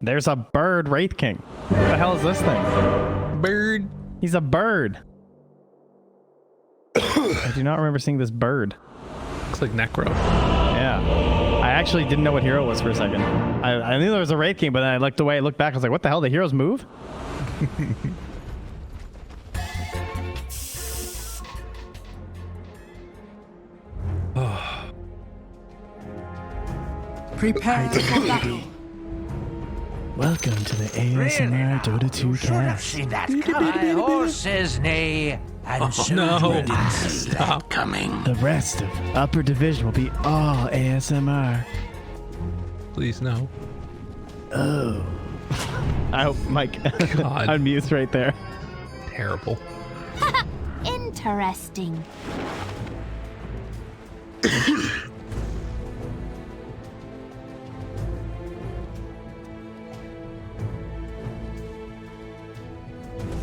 There's a bird Wraith King. What the hell is this thing? Bird. He's a bird. I do not remember seeing this bird. Looks like Necro. Yeah. I actually didn't know what hero it was for a second. I knew there was a Wraith King, but then I looked away, looked back, I was like, what the hell? The heroes move? Prepare for battle. Welcome to the ASMR Dota 2 cast. See that my horses neigh, and soon no. you didn't see that coming. The rest of Upper Division will be all ASMR. Please no. Oh. I hope Mike God. unmutes right there. Terrible. Interesting.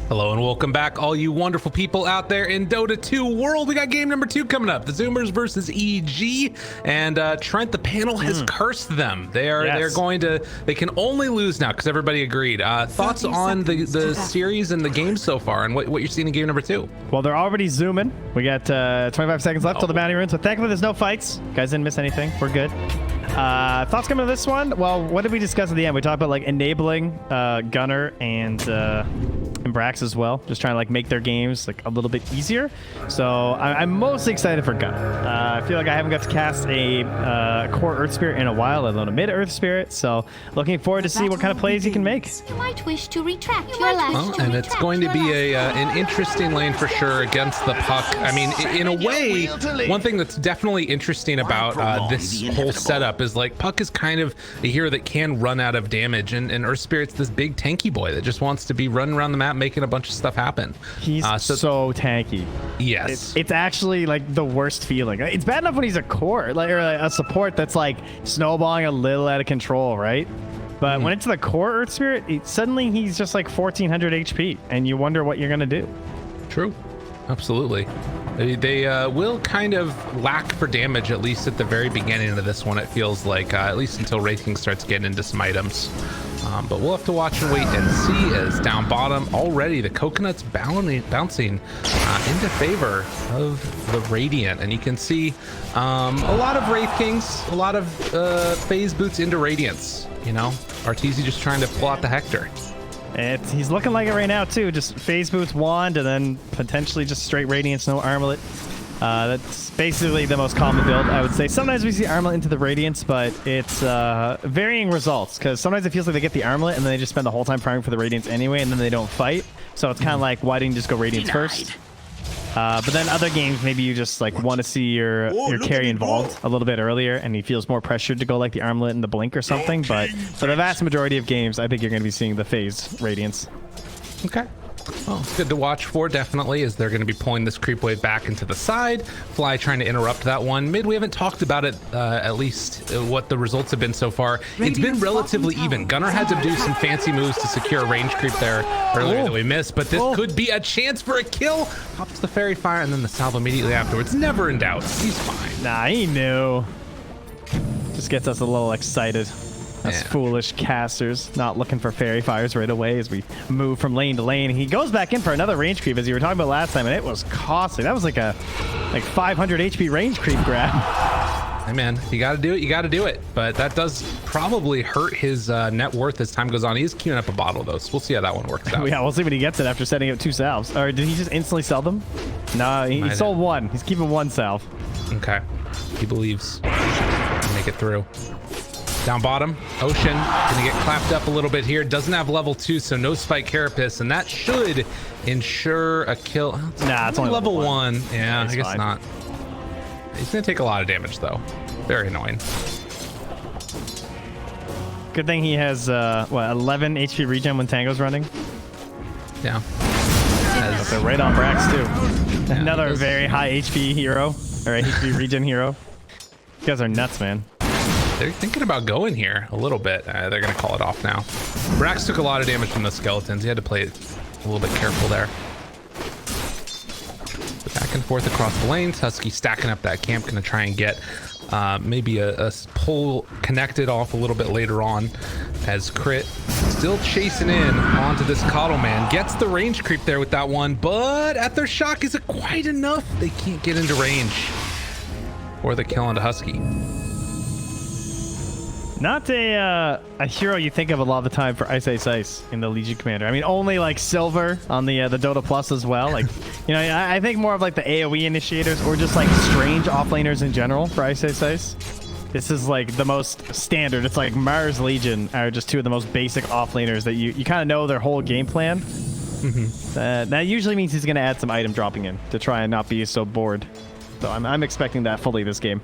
Hello and welcome back, all you wonderful people out there in Dota 2 world. We got game number 2 coming up. The Zoomers versus EG, and Trent, the panel has cursed them. They're going to. They can only lose now because everybody agreed. Thoughts on the series and the game so far, and what you're seeing in game number 2? Well, they're already zooming. We got 25 seconds left till the bounty runes, so thankfully there's no fights. You guys didn't miss anything. We're good. Thoughts coming to this one? Well, what did we discuss at the end? We talked about like enabling Gunnar and Brax as well, just trying to like make their games like a little bit easier. So I'm mostly excited for Gunnar. I feel like I haven't got to cast a core Earth Spirit in a while, let alone a mid Earth Spirit. So looking forward to see what kind of plays he can make. You might wish to retract your last. And it's going to be an interesting lane for sure against the puck. I mean, in a way, one thing that's definitely interesting about this whole setup is like puck is kind of a hero that can run out of damage, and Earth Spirit's this big tanky boy that just wants to be running around the map making a bunch of stuff happen. He's so tanky. Yes. It's actually like the worst feeling. It's bad enough when he's a core, like, or a support that's like snowballing a little out of control, right? But when it's the core Earth Spirit, suddenly he's just like 1400 HP, and you wonder what you're gonna do. True. Absolutely. They will kind of lack for damage, at least at the very beginning of this one, it feels like, at least until Wraith King starts getting into some items. But we'll have to watch and wait and see, as down bottom already the coconut's bouncing into favor of the Radiant. And you can see a lot of Wraith Kings, a lot of phase boots into Radiance. You know, Arteezy just trying to pull out the Hector. He's looking like it right now too. Just phase boots, wand, and then potentially just straight Radiance, no armlet. That's basically the most common build, I would say. Sometimes we see armlet into the Radiance, but it's varying results, because sometimes it feels like they get the armlet and then they just spend the whole time farming for the Radiance anyway, and then they don't fight. So it's kind of like, why didn't you just go Radiance first? But then other games, maybe you just like want to see your carry involved a little bit earlier, and he feels more pressured to go like the armlet and the blink or something. But for the vast majority of games, I think you're going to be seeing the phase Radiance. Okay. Well, it's good to watch for, definitely, as they're going to be pulling this creep wave back into the side. Fly trying to interrupt that one. Mid, we haven't talked about it, at least what the results have been so far. It's been relatively even. Gunnar had to do some fancy moves to secure a range creep there earlier that we missed, but this could be a chance for a kill. Pops the fairy fire and then the salve immediately afterwards. Never in doubt. He's fine. Nah, he knew. Just gets us a little excited. Us foolish casters, not looking for fairy fires right away as we move from lane to lane. He goes back in for another range creep, as you were talking about last time, and it was costly. That was like a 500 HP range creep grab. Hey man, you got to do it. You got to do it. But that does probably hurt his net worth as time goes on. He is queuing up a bottle though, so we'll see how that one works out. Yeah, we'll see when he gets it after setting up 2 salves. Or did he just instantly sell them? No, he sold 1. He's keeping 1 salve. Okay, he believes. Make it through. Down bottom, Ocean gonna get clapped up a little bit here. Doesn't have level 2, so no Spike Carapace, and that should ensure a kill. Nah, it's only level 1. Yeah, I guess fine. not. He's gonna take a lot of damage though. Very annoying. Good thing he has 11 HP regen when Tango's running. Yeah. So right on Brax too. Yeah, Another very high HP hero, or HP regen hero. You guys are nuts, man. They're thinking about going here a little bit. They're going to call it off now. Brax took a lot of damage from the skeletons. He had to play it a little bit careful there. The back Back and forth across the lanes. Husky stacking up that camp, gonna try and get maybe a pull connected off a little bit later on, as Crit still chasing in onto this Coddle Man. Gets the range creep there with that one, but at their shock, is it quite enough? They can't get into range or the kill onto Husky. Not a hero you think of a lot of the time for Ice Ice Ice in the Legion Commander. I mean, only like Silver on the Dota Plus as well. Like, you know, I think more of like the AoE initiators or just like strange offlaners in general for Ice Ice Ice. This is like the most standard. It's like Mars Legion are just two of the most basic offlaners that you kind of know their whole game plan. That usually means he's going to add some item dropping in to try and not be so bored. So I'm expecting that fully this game.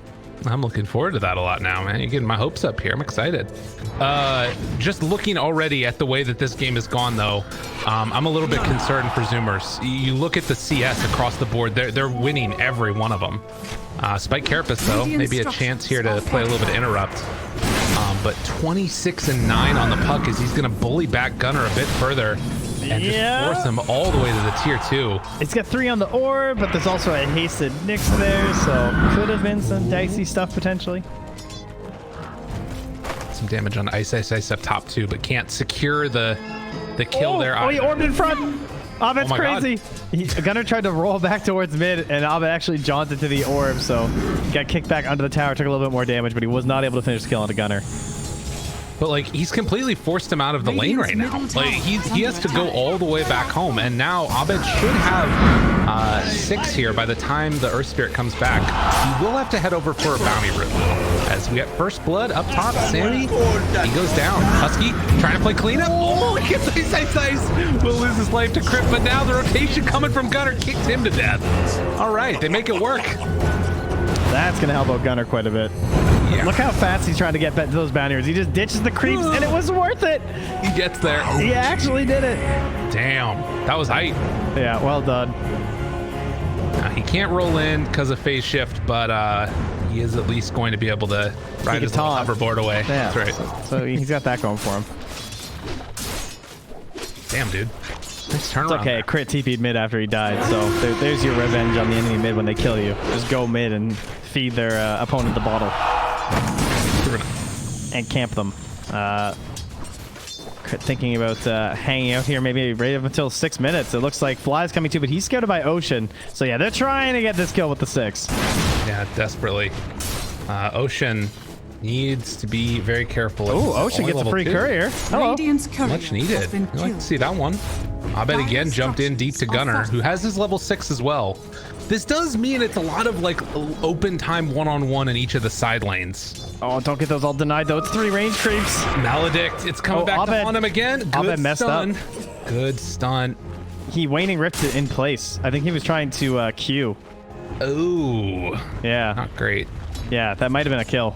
I'm looking forward to that a lot now, man. You're getting my hopes up here. I'm excited. Just looking already at the way that this game has gone, though, I'm a little bit concerned for Zoomers. You look at the CS across the board; they're winning every one of them. Spike Carapace, though, maybe a chance here to play a little bit of interrupt. But 26-9 on the puck as he's going to bully back Gunner a bit further. And just force him all the way to the tier 2. It's got 3 on the orb, but there's also a hasted Nyx there, so could have been some dicey stuff potentially. Some damage on Ice Ice Ice up top too, but can't secure the kill there. Oh, he orbed in front. Abed's crazy. Gunner tried to roll back towards mid, and Abed actually jaunted to the orb, so got kicked back under the tower, took a little bit more damage, but he was not able to finish the kill onto Gunner. But like, he's completely forced him out of the lane right now. Like, he has to go all the way back home, and now Abed should have 6 here by the time the Earth Spirit comes back. He will have to head over for a bounty route. As we get first blood up top, Sammy, he goes down. Husky trying to play cleanup. Oh, he gets Ice Ice Ice. Will lose his life to Crypt, but now the rotation coming from Gunner kicked him to death. All right, they make it work. That's gonna help out Gunner quite a bit. Yeah. Look how fast he's trying to get back to those boundaries. He just ditches the creeps, and it was worth it. He gets there. He actually did it. Damn, that was height. Yeah, well done. He can't roll in because of phase shift, but he is at least going to be able to ride his little hoverboard away. Yeah. That's right. So he's got that going for him. Damn, dude. Nice turnaround. It's okay. There. Crit TP'd mid after he died, so there's your revenge on the enemy mid when they kill you. Just go mid and feed their opponent the bottle. And camp them. Crit thinking about hanging out here maybe right up until 6 minutes. It looks like Fly's coming too, but he's scouted by Ocean. So yeah, they're trying to get this kill with the 6. Yeah, desperately. Ocean needs to be very careful. Oh, Ocean gets a free courier. Hello. Much needed. I'd like to see that one. Abed again jumped in deep to Gunner, who has his level 6 as well. This does mean it's a lot of like open time one-on-one in each of the side lanes. Oh, don't get those all denied though. It's 3 range creeps. Maledict, it's coming back to haunt him again. Good Abed messed stun. up. Good stun. He waning ripped it in place. I think he was trying to Q. Oh. Yeah. Not great. Yeah, that might have been a kill.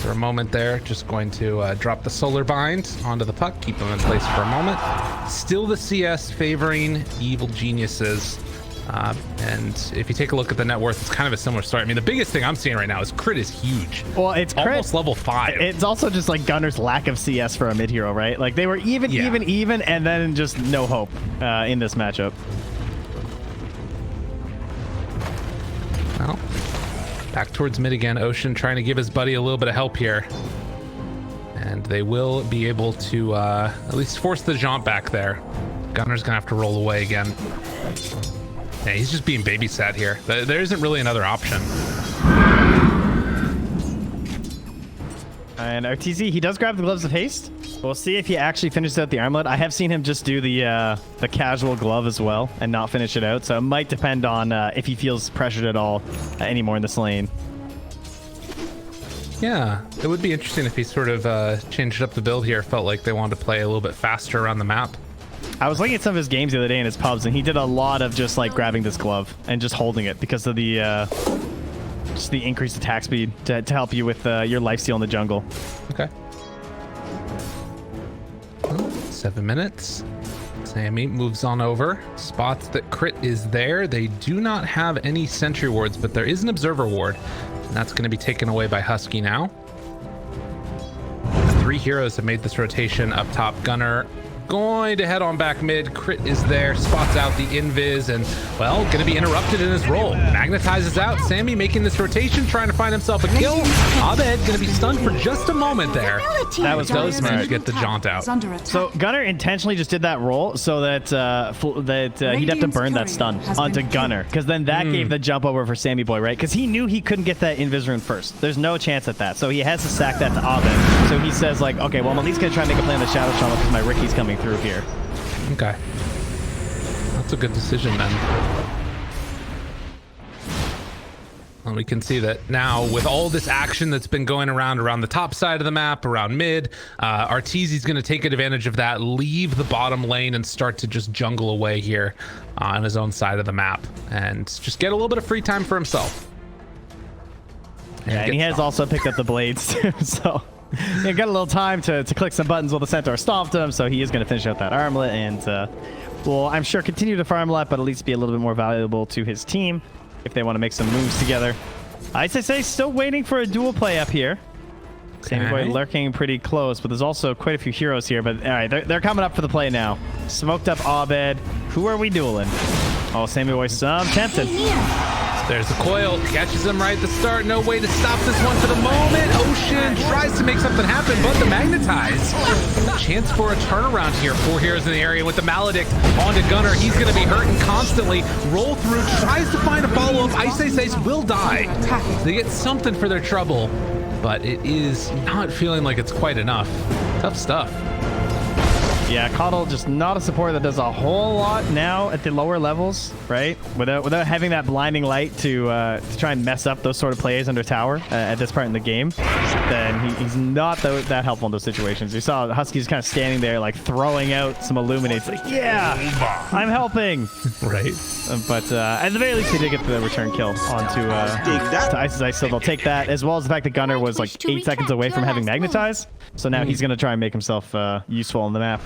For a moment there, just going to drop the solar bind onto the puck, keep them in place for a moment. Still the CS favoring Evil Geniuses. And if you take a look at the net worth, it's kind of a similar story. I mean, the biggest thing I'm seeing right now is Crit is huge. Well, it's Crit, almost level 5. It's also just like Gunner's lack of CS for a mid hero, right? Like they were even, and then just no hope in this matchup. Well, back towards mid again. Ocean trying to give his buddy a little bit of help here. And they will be able to at least force the jaunt back there. Gunner's gonna have to roll away again. Yeah, he's just being babysat here. There isn't really another option. And RTZ, he does grab the Gloves of Haste. We'll see if he actually finishes out the armlet. I have seen him just do the casual glove as well and not finish it out. So it might depend on if he feels pressured at all anymore in this lane. Yeah, it would be interesting if he sort of changed up the build here. Felt like they wanted to play a little bit faster around the map. I was looking at some of his games the other day in his pubs, and he did a lot of just like grabbing this glove and just holding it because of the just the increased attack speed to help you with your lifesteal in the jungle. Okay. Well, 7 minutes. Sammy moves on over. Spots that Crit is there. They do not have any sentry wards, but there is an observer ward, and that's going to be taken away by Husky now. 3 heroes have made this rotation up top. Gunner going to head on back mid. Crit is there, spots out the invis, and, well, going to be interrupted in his roll. Magnetizes out. Sammy making this rotation, trying to find himself a kill. Abed going to be stunned for just a moment there. That was so Does smart. manage to get the jaunt out. So Gunner intentionally just did that roll so that he'd have to burn that stun onto Gunner, because then that gave the jump over for Sammy Boy, right? Because he knew he couldn't get that invis rune first. There's no chance at that. So he has to sack that to Abed. So he says like, okay, well, I'm at least going to try and make a play on the Shadow Shaman because my Riki's coming through here. Okay. That's a good decision then. And we can see that now with all this action that's been going around the top side of the map, around mid, Arteezy's going to take advantage of that, leave the bottom lane and start to just jungle away here on his own side of the map and just get a little bit of free time for himself. Yeah, and he has also picked up the blades too, so he got a little time to click some buttons while the Centaur stomped him, so he is going to finish out that armlet and will, I'm sure, continue to farm a lot, but at least be a little bit more valuable to his team if they want to make some moves together. ISSA still waiting for a dual play up here. Sammy Boy lurking pretty close, but there's also quite a few heroes here. But all right, they're coming up for the play now. Smoked up Abed. Who are we dueling? Oh, Sammy Boy, some tempted. There's the coil, catches him right at the start. No way to stop this one for the moment. Ocean tries to make something happen, but the magnetize. Chance for a turnaround here. 4 heroes in the area with the Maledict onto Gunner. He's going to be hurting constantly. Roll through, tries to find a follow-up. ISSA will die. They get something for their trouble, but it is not feeling like it's quite enough. Tough stuff. Yeah, Coddle just not a support that does a whole lot now at the lower levels, right? Without having that blinding light to try and mess up those sort of plays under tower at this part in the game, then he's not that helpful in those situations. You saw Husky's kind of standing there, like throwing out some illuminates, like, yeah, I'm helping. Right. But at the very least, they did get the return kill onto ISSA, so they'll take that, as well as the fact that Gunner was like 8 seconds away from having magnetize. So now he's going to try and make himself useful on the map.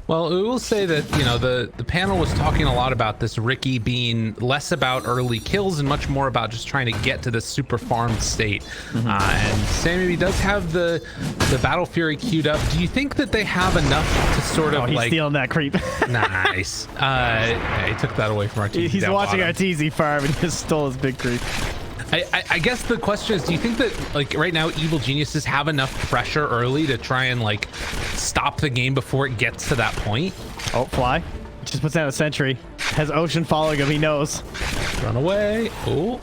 Well, we will say that, you know, the panel was talking a lot about this Riki being less about early kills and much more about just trying to get to this super farmed state. And Sammy does have the Battle Fury queued up. Do you think that they have enough to sort of he's stealing that creep. Nice. Yeah, he took that away from Arteezy. He's watching Arteezy farm and he just stole his big creep. I guess the question is, do you think that like right now evil geniuses have enough pressure early to try and like stop the game before it gets to that point? Oh, Fly just puts down a sentry, has Ocean following him, he knows. Run away. Oh,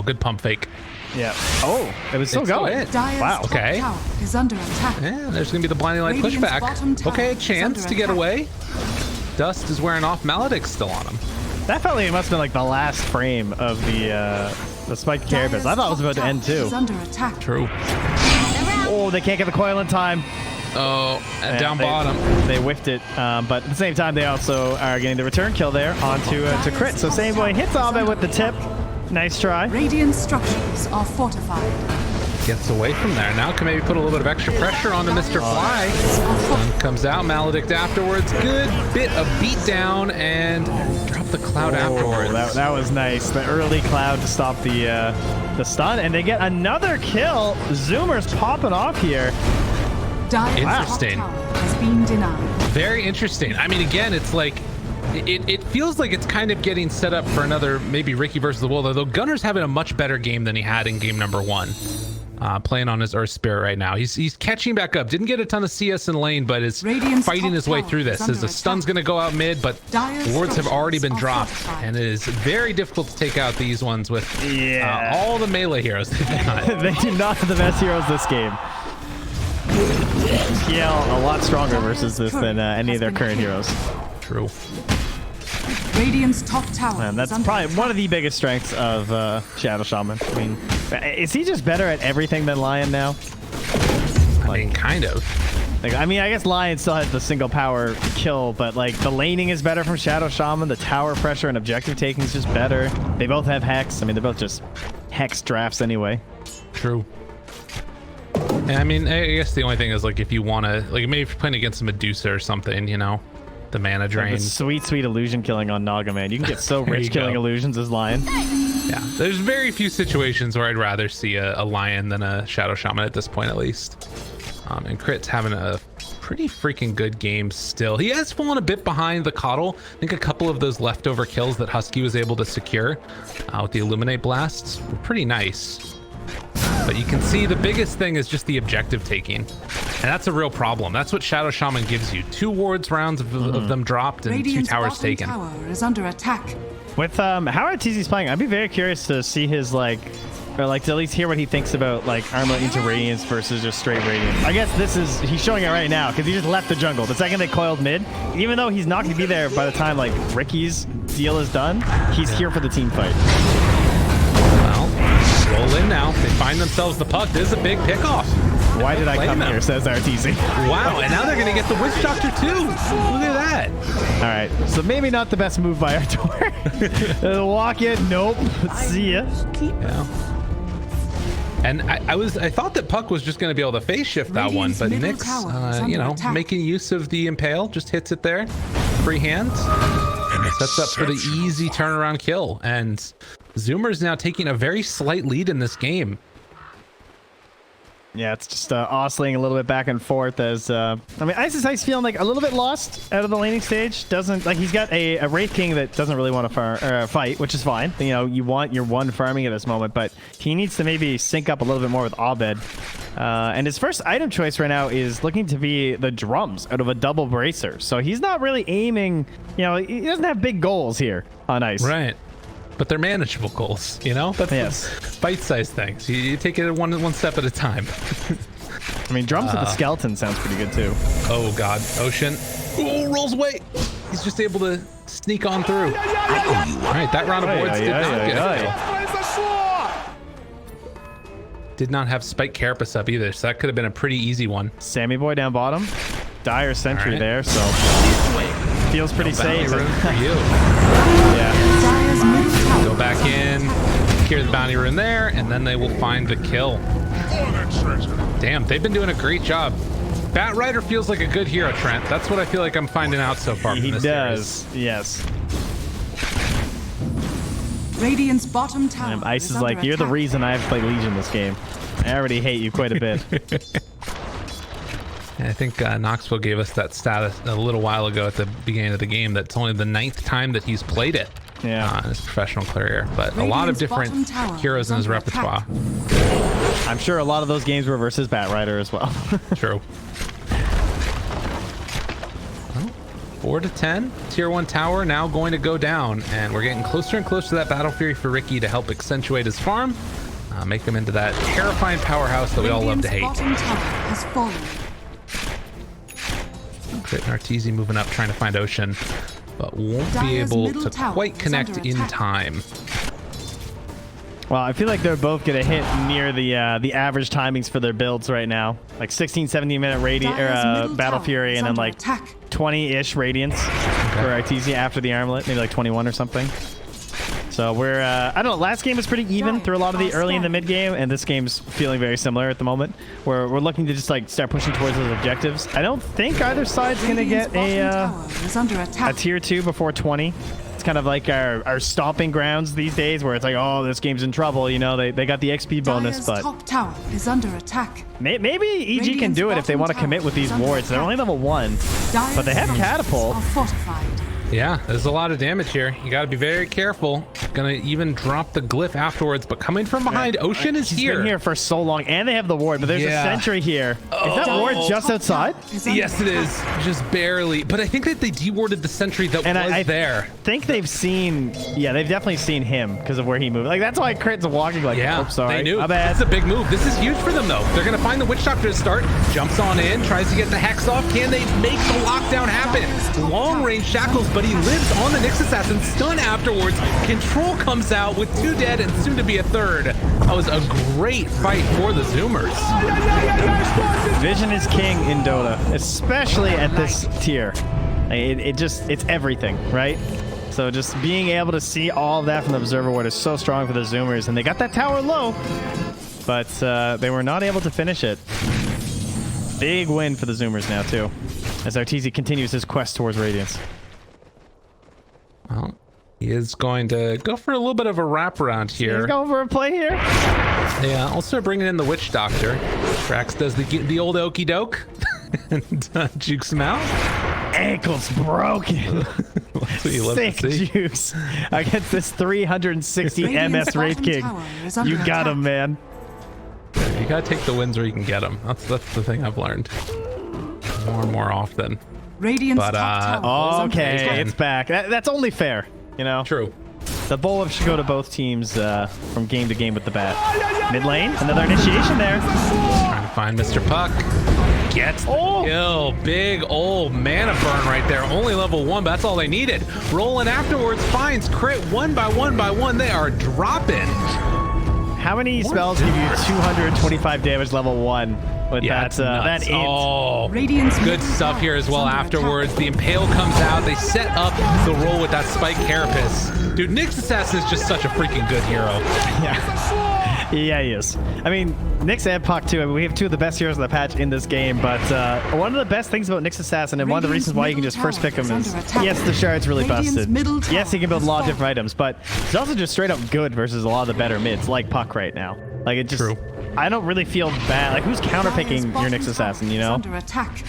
good pump fake. Yeah. Oh, it was still going. Wow. Okay. Is under attack. Yeah, there's gonna be the blinding light pushback. Okay, a chance to get away. Dust is wearing off. Maledict's still on him. That felt like it must have been like the last frame of the spiked carapace. I thought it was about to end too. Under attack. True. Oh, they can't get the coil in time. Oh, down bottom. They whiffed it, but at the same time, they also are getting the return kill there onto to crit. So Sammy Boy hits Abed with the tip. Nice try. Radiant structures are fortified. Gets away from there. Now can maybe put a little bit of extra pressure onto Mr. Fly. Sun comes out. Maledict afterwards. Good bit of beat down and drop the cloud afterwards. That was nice. The early cloud to stop the stun, and they get another kill. Zoomer's popping off here. Interesting. Has been denied. Very interesting. I mean, again, it's like it feels like it's kind of getting set up for another maybe Riki versus the World, although Gunner's having a much better game than he had in game number 1. Playing on his Earth Spirit right now. He's catching back up. Didn't get a ton of CS in lane, but is fighting his way through this. As the stun's going to go out mid, but wards have already been dropped, and it is very difficult to take out these ones with all the melee heroes they've got. They do not have the best heroes this game. PL a lot stronger versus this than any of their current heroes. True. Radiant's top tower. And that's probably one of the biggest strengths of Shadow Shaman. I mean, is he just better at everything than Lion now? I mean, kind of. Like, I mean, I guess Lion still has the single power kill, but like the laning is better from Shadow Shaman. The tower pressure and objective taking is just better. They both have Hex. I mean, they're both just Hex drafts anyway. True. And I mean, I guess the only thing is like if you want to, like maybe if you're playing against a Medusa or something, you know, the mana drain. The sweet illusion killing on Naga, man. You can get so rich killing illusions as Lion. Yeah, there's very few situations where I'd rather see a Lion than a Shadow Shaman at this point, at least. And Crit's having a pretty freaking good game still. He has fallen a bit behind the Coddle. I think a couple of those leftover kills that Husky was able to secure with the Illuminate blasts were pretty nice. But you can see the biggest thing is just the objective taking. And that's a real problem. That's what Shadow Shaman gives you. 2 wards rounds of them dropped and Radiant's 2 towers bottom taken. tower is under attack. With how RTZ's playing, I'd be very curious to see his or to at least hear what he thinks about Armlet into Radiance versus just straight Radiance. I guess he's showing it right now because he just left the jungle. The second they coiled mid, even though he's not going to be there by the time Riki's deal is done, he's here for the team fight. Well, roll in now. They find themselves the puck. This is a big pickoff. Why did I come here, says RTZ. Wow, and now they're going to get the Witch Doctor too. Look at that. All right, so maybe not the best move by Artor. Walk in, nope. See ya. Yeah. And I thought that Puck was just going to be able to phase shift that one, but Nyx, making use of the Impale, just hits it there, free hand, sets up for the easy turnaround kill. And Zoomer's now taking a very slight lead in this game. Yeah, it's just oscillating a little bit back and forth as Ice is Ice feeling a little bit lost out of the laning stage. Doesn't he's got a Wraith King that doesn't really want to fight, which is fine. You want your one farming at this moment, but he needs to maybe sync up a little bit more with Abed. And his first item choice right now is looking to be the drums out of a double bracer. So he's not really aiming, he doesn't have big goals here on Ice. Right. But they're manageable goals, That's bite-sized things. You take it one step at a time. Drums with the skeleton sounds pretty good too. Oh God, Ocean. Oh, rolls away. He's just able to sneak on through. All right, that round of boards did not get did not have Spike Carapace up either, so that could have been a pretty easy one. Sammy Boy down bottom. Dire sentry there, so feels pretty safe. Room for you. Yeah. Go back in, secure the bounty rune there, and then they will find the kill. Damn, they've been doing a great job. Bat Rider feels like a good hero, Trent. That's what I feel like I'm finding out so far from this series. Yes. Radiant's bottom tower. Ice is like, you're the reason I have played Legion this game. I already hate you quite a bit. I think Knoxville gave us that stat a little while ago at the beginning of the game. That's only the 9th time that he's played it. Yeah. In his professional career, but a lot of different heroes in his repertoire. I'm sure a lot of those games were versus Bat Rider as well. True. Well, 4 to 10. Tier 1 tower now going to go down, and we're getting closer and closer to that Battle Fury for Riki to help accentuate his farm, make him into that terrifying powerhouse that we all love to hate. Bottom tower has fallen. Crit and Arteezy moving up, trying to find Ocean, but won't be able to quite connect in time. Well, I feel like they're both going to hit near the average timings for their builds right now. 16, 17 minute Battle Fury and then 20-ish Radiance for Arteezy after the Armlet, maybe 21 or something. So we're, I don't know, last game was pretty even through a lot of the early and the mid game, and this game's feeling very similar at the moment. We're looking to just start pushing towards those objectives. I don't think either side's going to get a tier 2 before 20. It's kind of like our stomping grounds these days where it's oh, this game's in trouble. They got the XP bonus, but top tower is under attack. Maybe EG can do it if they want to commit with these wards. They're only level 1, but they have catapult. Yeah, there's a lot of damage here. You got to be very careful. Gonna even drop the glyph afterwards, but coming from behind, Ocean is here. He's been here for so long, and they have the ward, but there's a sentry here. Is that ward just outside? Yes, it is. Just barely. But I think that they dewarded the sentry that was there. I think they've seen, they've definitely seen him because of where he moved. That's why Crit's walking oops, sorry. They knew. This is a big move. This is huge for them, though. They're gonna find the Witch Doctor to start. Jumps on in, tries to get the Hex off. Can they make the lockdown happen? Long range shackles, but he lives on the Nyx Assassin. Stun afterwards. Control comes out with 2 dead and soon to be a 3rd. That was a great fight for the Zoomers. Vision is king in Dota, especially at this tier. It's everything, right? So just being able to see all of that from the Observer Ward is so strong for the Zoomers, and they got that tower low, but they were not able to finish it. Big win for the Zoomers now, too, as Arteezy continues his quest towards Radiance. Well, He is going to go for a little bit of a wraparound here. He's going for a play here. Yeah, also bringing in the Witch Doctor. Drax does the old okey doke and jukes him out. Ankle's broken. That's what you love Sick to see. juice against this 360 Radiant's MS Wraith bottom King. tower is under You got him, attack. man. You gotta take the wins where you can get them. That's the thing I've learned more and more often. Radiant's But, top tower is under Okay, attack. it's back. That's only fair, you know? True. The bullet should go to both teams from game to game with the bat. Mid lane, another initiation there. Trying to find Mr. Puck. Gets the kill. Big old mana burn right there. Only level 1, but that's all they needed. Rolling afterwards finds crit one by one. They are dropping. How many spells give you 225 damage level 1 with Yeah, that it's nuts. that int? Oh, Radiant's good middle stuff here tower as is well under afterwards. attack. The Impale comes out. They set up the roll with that Spike Carapace. Dude, Nyx Assassin is just such a freaking good hero. Yeah, he is. I mean, Nyx and Puck too. I mean, we have two of the best heroes in the patch in this game, but one of the best things about Nyx Assassin, and one of the reasons why you can just first pick him is, yes, the shard's really busted. Yes, he can build a lot of different items, but he's also just straight up good versus a lot of the better mids, like Puck right now. Like, it just... True. I don't really feel bad. Like, who's counterpicking your Bottom Nyx Assassin, you tower is know? under attack.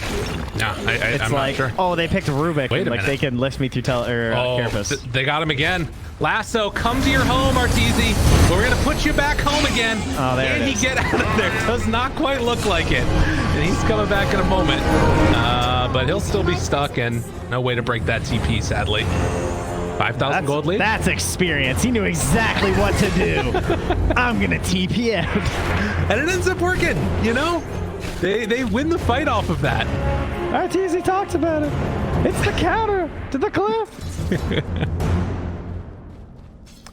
Nah, It's I'm like, not sure. oh, they picked Rubik, Wait and a like, minute. they can lift me through Carapace. They got him again. Lasso, come to your home, Arteezy. We're gonna put you back home again. Oh, there Can it he is. get out of there? Does not quite look like it. And he's coming back in a moment. But he'll still be stuck, and no way to break that TP, sadly. 5,000 gold lead. That's experience. He knew exactly what to do. I'm gonna TP out. And it ends up working, you know? They win the fight off of that. RTZ talks about it. It's the counter to the cliff.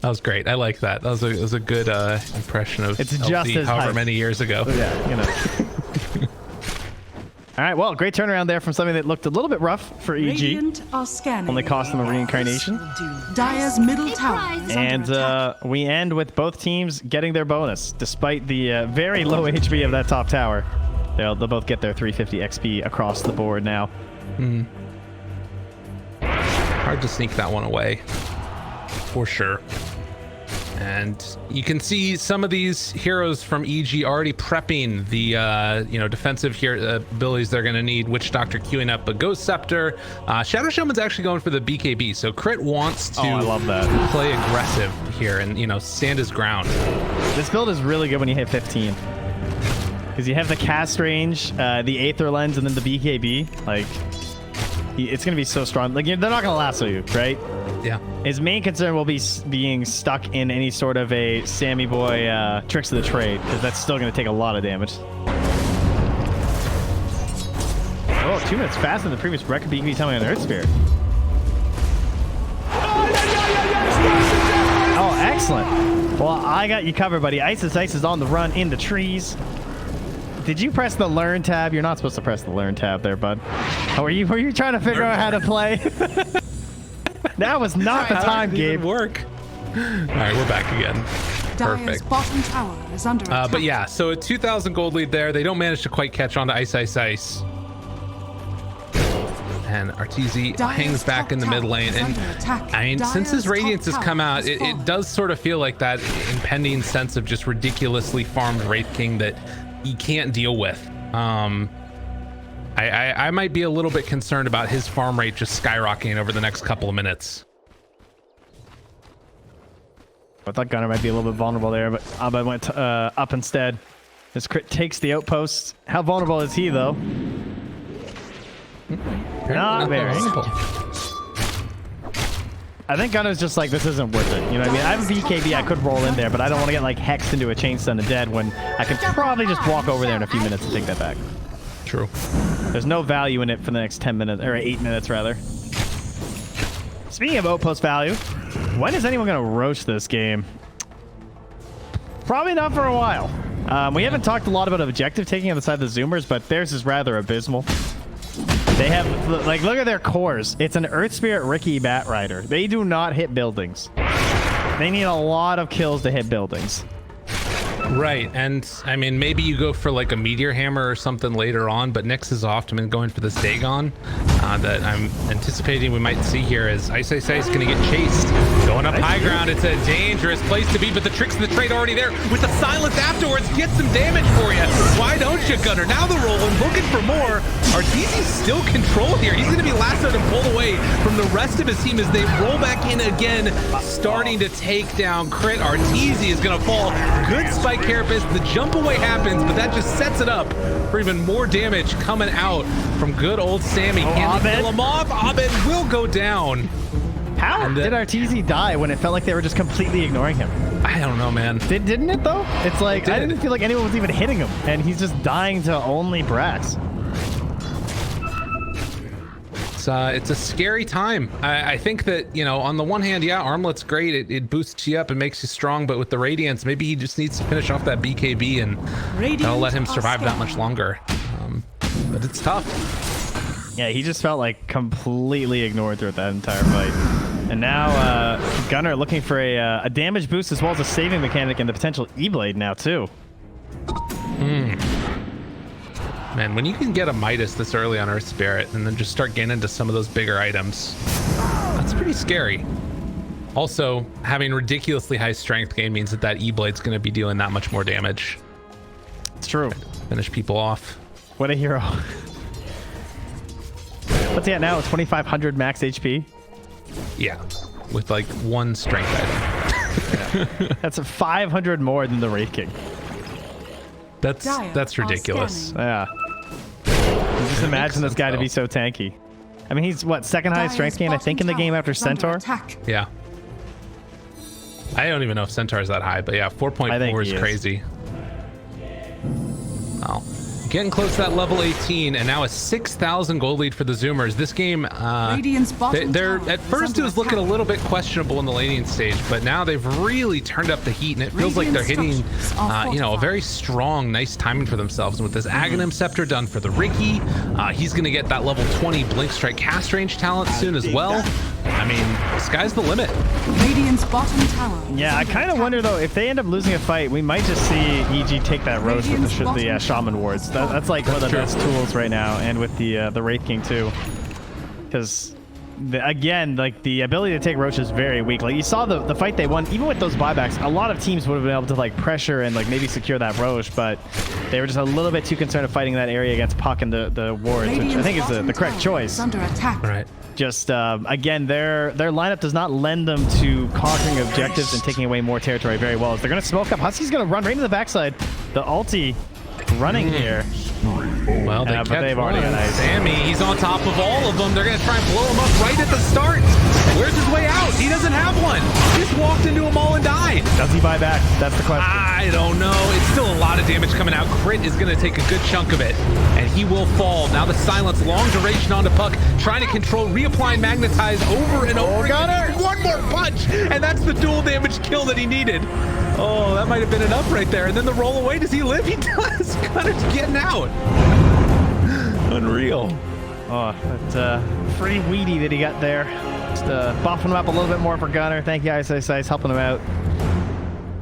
That was great. I like that. That was a good impression of It's LC just as however hype. many years ago. Yeah, you know. All right, well, great turnaround there from something that looked a little bit rough for EG. Radiant are scanning. Only cost them a reincarnation. Dire's middle tower is And under attack. we end with both teams getting their bonus, despite the very low HP of that top tower. They'll both get their 350 XP across the board now. Hard to sneak that one away, for sure. And you can see some of these heroes from EG already prepping the defensive abilities they're going to need. Witch Doctor queuing up a Ghost Scepter. Shadow Shaman's actually going for the BKB, so Crit wants to I love that. play aggressive here and stand his ground. This build is really good when you hit 15. Because you have the cast range, the Aether Lens, and then the BKB. Like, it's going to be so strong. Like, they're not going to lasso you, right? Yeah. His main concern will be being stuck in any sort of a Sammy Boy tricks of the trade, because that's still going to take a lot of damage. Oh, 2 minutes faster than the previous record BKB telling on the Earth Spirit. Oh, excellent. Well, I got you covered, buddy. Ice is on the run in the trees. Did you press the learn tab? You're not supposed to press the learn tab there, bud. Oh, were you trying to figure out how to play? That was not the time, Gabe. Work. All right, we're back again. Dire's Perfect. bottom tower is under attack. But yeah, so a 2,000 gold lead there. They don't manage to quite catch on to Ice. And Arteezy Dire's hangs back top in the mid tower lane. is And under attack. I mean, since his Dire's Radiance top has come tower out, has it fallen. does sort of feel like that impending sense of just ridiculously farmed Wraith King that he can't deal with. I might be a little bit concerned about his farm rate just skyrocketing over the next couple of minutes. I thought Gunner might be a little bit vulnerable there, but Abba went up instead. This crit takes the outpost. How vulnerable is he, though? Not very. I think Gunner's just like, this isn't worth it. You know what I mean? I have a BKB, I could roll in there, but I don't want to get like hexed into a chain stun to dead when I could probably just walk over there in a few minutes and take that back. True. There's no value in it for the next 10 minutes, or 8 minutes rather. Speaking of outpost value, when is anyone going to roast this game? Probably not for a while. We haven't talked a lot about objective taking on the side of the Zoomers, but theirs is rather abysmal. They have, like, look at their cores. It's an Earth Spirit Riki Bat Rider. They do not hit buildings. They need a lot of kills to hit buildings. Right, and I mean, maybe you go for like a Meteor Hammer or something later on, but Nyx is often going for this Dagon. that I'm anticipating we might see here as Ice is going to get chased. Going up high ground, it's a dangerous place to be, but the tricks of the trade already there. With the silence afterwards, get some damage for you. Why don't you, Gunner? Now the roll and looking for more. Arteezy's still control here. He's going to be lassoed and pulled away from the rest of his team as they roll back in again, starting to take down Crit. Arteezy is going to fall. Good spike carapace. The jump away happens, but that just sets it up for even more damage coming out from good old Sammy. Can they kill him off? Abed will go down. How did Arteezy die when it felt like they were just completely ignoring him? I don't know, man. Didn't it though? It's like I didn't feel like anyone was even hitting him, and he's just dying to only Brax. It's a scary time. I think that, you know, on the one hand, yeah, Armlet's great. It boosts you up and makes you strong, but with the Radiance, maybe he just needs to finish off that BKB and that'll let him survive that much longer. But it's tough. Yeah, he just felt like completely ignored throughout that entire fight. And now Gunner looking for a damage boost as well as a saving mechanic and the potential E-Blade now too. Man, when you can get a Midas this early on Earth Spirit and then just start getting into some of those bigger items, that's pretty scary. Also, having ridiculously high strength gain means that E-Blade's going to be doing that much more damage. It's true. Finish people off. What a hero. What's he at now? 2,500 max HP? Yeah, with like one strength item. Yeah. That's 500 more than the Wraith King. That's ridiculous. Yeah. Just imagine this guy to be so tanky. I mean, he's what, second highest strength gain, I think, in the game after Centaur? Yeah. I don't even know if Centaur is that high, but yeah, 4.4 is crazy. Wow. Getting close to that level 18, and now a 6,000 gold lead for the Zoomers. This game, they're at first it was looking a little bit questionable in the laning stage, but now they've really turned up the heat, and it feels like they're hitting, you know, a very strong, nice timing for themselves. And with this Aghanim Scepter done for the Riki, he's going to get that level 20 Blink Strike cast range talent soon as well. I mean, sky's the limit. Radiant's bottom tower. Yeah, I kind of wonder though, if they end up losing a fight, we might just see EG take that Roche with the Shaman Wards. That's like one of the best tools right now, and with the Wraith King too. Because again, like the ability to take Roche is very weak. Like you saw the fight they won, even with those buybacks, a lot of teams would have been able to like pressure and like maybe secure that Roche, but they were just a little bit too concerned of fighting that area against Puck and the wards, which I think is the correct choice. Under attack. Right. Just again, their lineup does not lend them to conquering objectives and taking away more territory very well. They're gonna smoke up. Husky's gonna run right into the backside. The ulti running here. Well, they they've already got ice. Sammy, he's on top of all of them. They're going to try and blow him up right at the start. Where's his way out? He doesn't have one. He just walked into them all and died. Does he buy back? That's the question. I don't know. It's still a lot of damage coming out. Crit is going to take a good chunk of it, and he will fall. Now the silence, long duration onto Puck, trying to control, reapplying Magnetize over and over. Gunner! One more punch, and that's the dual damage kill that he needed. Oh, that might have been enough right there. And then the roll away. Does he live? He does. Gunner's getting out. Unreal. Oh, that free weedy that he got there. Just buffing him up a little bit more for Gunner. Thank you, Ice, helping him out.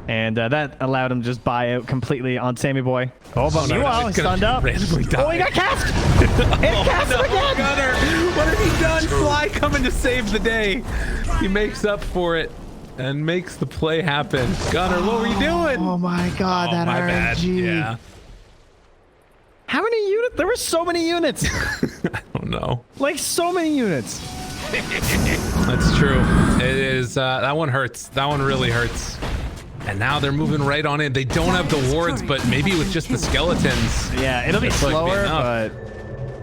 And that allowed him to just buy out completely on Sammy Boy. Oh, but meanwhile, he's stunned up. Oh, he got cast! And cast him again! Gunner, what has he done? Fly coming to save the day. He makes up for it and makes the play happen. Gunner, what were you doing? Oh my God, that RNG. Bad. Yeah. How many units? There were so many units. I don't know. Like so many units. That's true. It is. That one hurts. That one really hurts. And now they're moving right on in. They don't have the wards, but maybe with just the skeletons. Yeah, it'll be slower,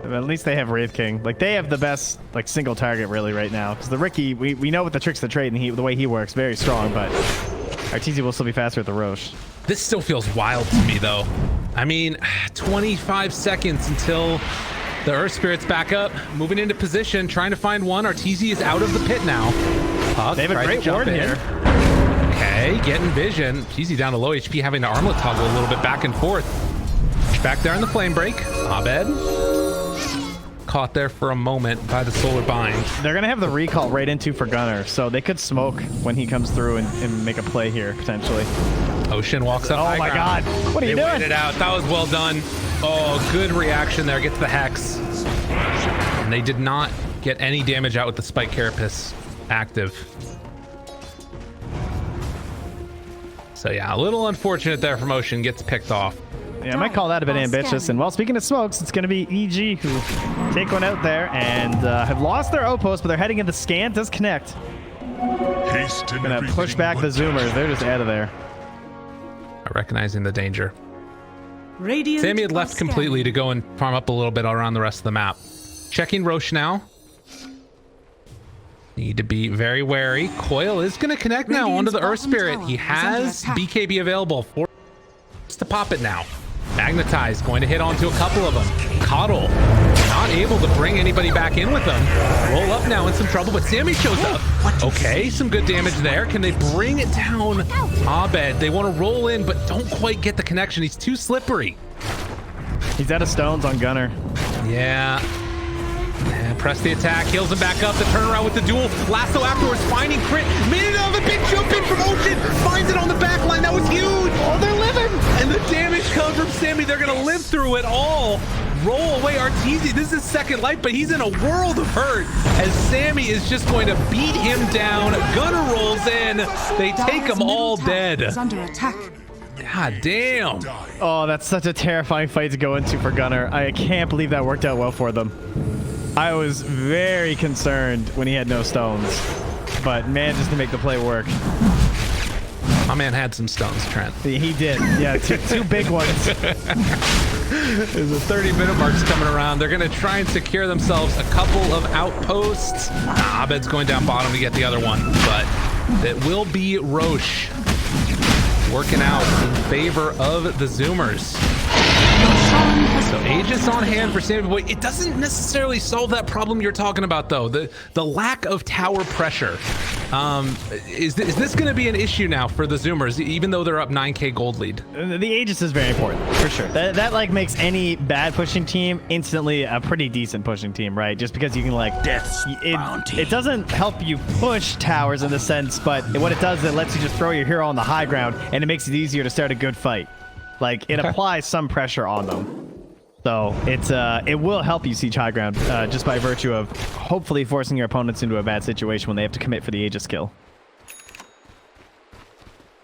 but at least they have Wraith King. Like they have the best like single target really right now. Because the Riki, we know what the tricks of the trade and the way he works, very strong. But Arteezy will still be faster at the Roche. This still feels wild to me though. I mean, 25 seconds until the Earth Spirit's back up, moving into position, trying to find one. Arteezy is out of the pit now. Puck, they have a great ward here. Okay, getting vision. Arteezy down to low HP, having to armlet toggle a little bit back and forth. Back there in the flame break. Abed caught there for a moment by the solar bind. They're gonna have the recall right into for Gunner, so they could smoke when he comes through and make a play here potentially. Ocean walks up. Oh my God! What are you doing? They waited out. That was well done. Oh, good reaction there. Gets the hex. and they did not get any damage out with the Spike Carapace active. So yeah, a little unfortunate there for Ocean, gets picked off. Yeah, I might call that a bit ambitious. And well, speaking of smokes, it's going to be EG who take one out there and have lost their outpost, but they're heading into scan. Does connect. Gonna push back the Zoomers. They're just out of there. Recognizing the danger. Radiant Sammy had left completely to go and farm up a little bit around the rest of the map. Checking Roche now. Need to be very wary. Coil is going to connect now onto the Earth Spirit. He has BKB available for to pop it now. Magnetize going to hit onto a couple of them. Coddle not able to bring anybody back in with them. Roll up now in some trouble, but Sammy shows up. Okay, some good damage there. Can they bring it down? Abed, they want to roll in, but don't quite get the connection. He's too slippery. He's out of stones on Gunner. Yeah. And press the attack, heals him back up, the turnaround with the duel, lasso afterwards, finding crit, minute of a big jump in from Ocean, finds it on the back line, that was huge! Oh, they're living! And the damage comes from Sammy, they're gonna live through it all! Roll away Arteezy, this is second life, but he's in a world of hurt, as Sammy is just going to beat him down, Gunner rolls in, they take him all dead. Under attack. God damn! Oh, that's such a terrifying fight to go into for Gunner. I can't believe that worked out well for them. I was very concerned when he had no stones, but manages to make the play work. My man had some stones, Trent. He did. Yeah, two big ones. There's a 30-minute mark's coming around. They're going to try and secure themselves a couple of outposts. Abed's going down bottom to get the other one, but it will be Roche working out in favor of the Zoomers. So Aegis on hand for Sammy Boy. It doesn't necessarily solve that problem you're talking about, though. The lack of tower pressure. Is this going to be an issue now for the Zoomers, even though they're up 9k gold lead? The Aegis is very important, for sure. That like makes any bad pushing team instantly a pretty decent pushing team, right? Just because you can like... It doesn't help you push towers in the sense, but what it does is it lets you just throw your hero on the high ground, and it makes it easier to start a good fight. Like, it applies some pressure on them. So it will help you siege high ground just by virtue of hopefully forcing your opponents into a bad situation when they have to commit for the Aegis kill.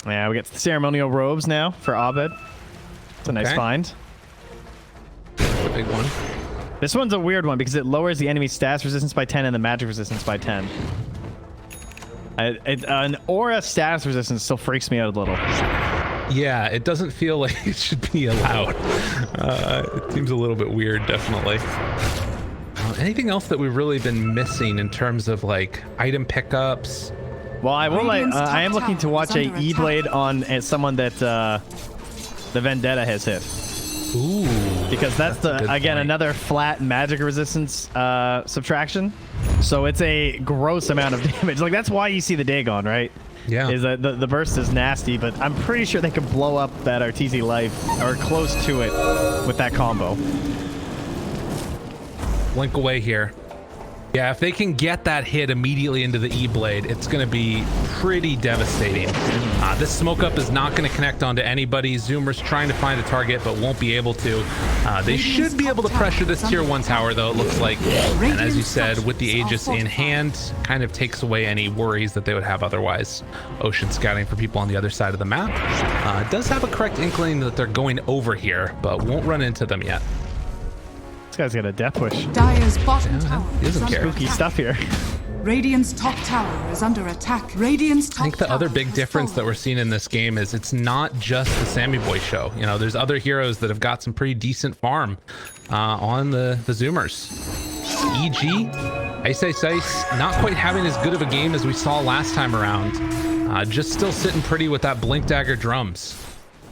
Yeah, we get the ceremonial robes now for Abed. It's a nice find. That's a big one. This one's a weird one because it lowers the enemy stats resistance by 10 and the magic resistance by 10. An aura stats resistance still freaks me out a little. Yeah, it doesn't feel like it should be allowed. It seems a little bit weird, definitely. Anything else that we've really been missing in terms of like item pickups? Well, I will. I am looking to watch a E-Blade on someone that the Vendetta has hit. Ooh, because that's again another flat magic resistance subtraction. So it's a gross amount of damage. Like that's why you see the Dagon, right? Yeah. Is that the burst is nasty, but I'm pretty sure they could blow up that Arteezy life or close to it with that combo. Blink away here. Yeah, if they can get that hit immediately into the E-Blade, it's going to be pretty devastating. This smoke up is not going to connect onto anybody. Zoomers trying to find a target, but won't be able to. They should be able to pressure this tier 1 tower, though, it looks like. And as you said, with the Aegis in hand, kind of takes away any worries that they would have otherwise. Ocean scouting for people on the other side of the map. Does have a correct inkling that they're going over here, but won't run into them yet. This guy's got a death push. Dire's bottom tower he doesn't care. Spooky stuff here. Radiant's top tower is under attack. Radiant's top I think the other big difference that we're seeing in this game is it's not just the Sammy Boy show. You know, there's other heroes that have got some pretty decent farm on the Zoomers. EG, Ice, not quite having as good of a game as we saw last time around. Just still sitting pretty with that Blink Dagger drums.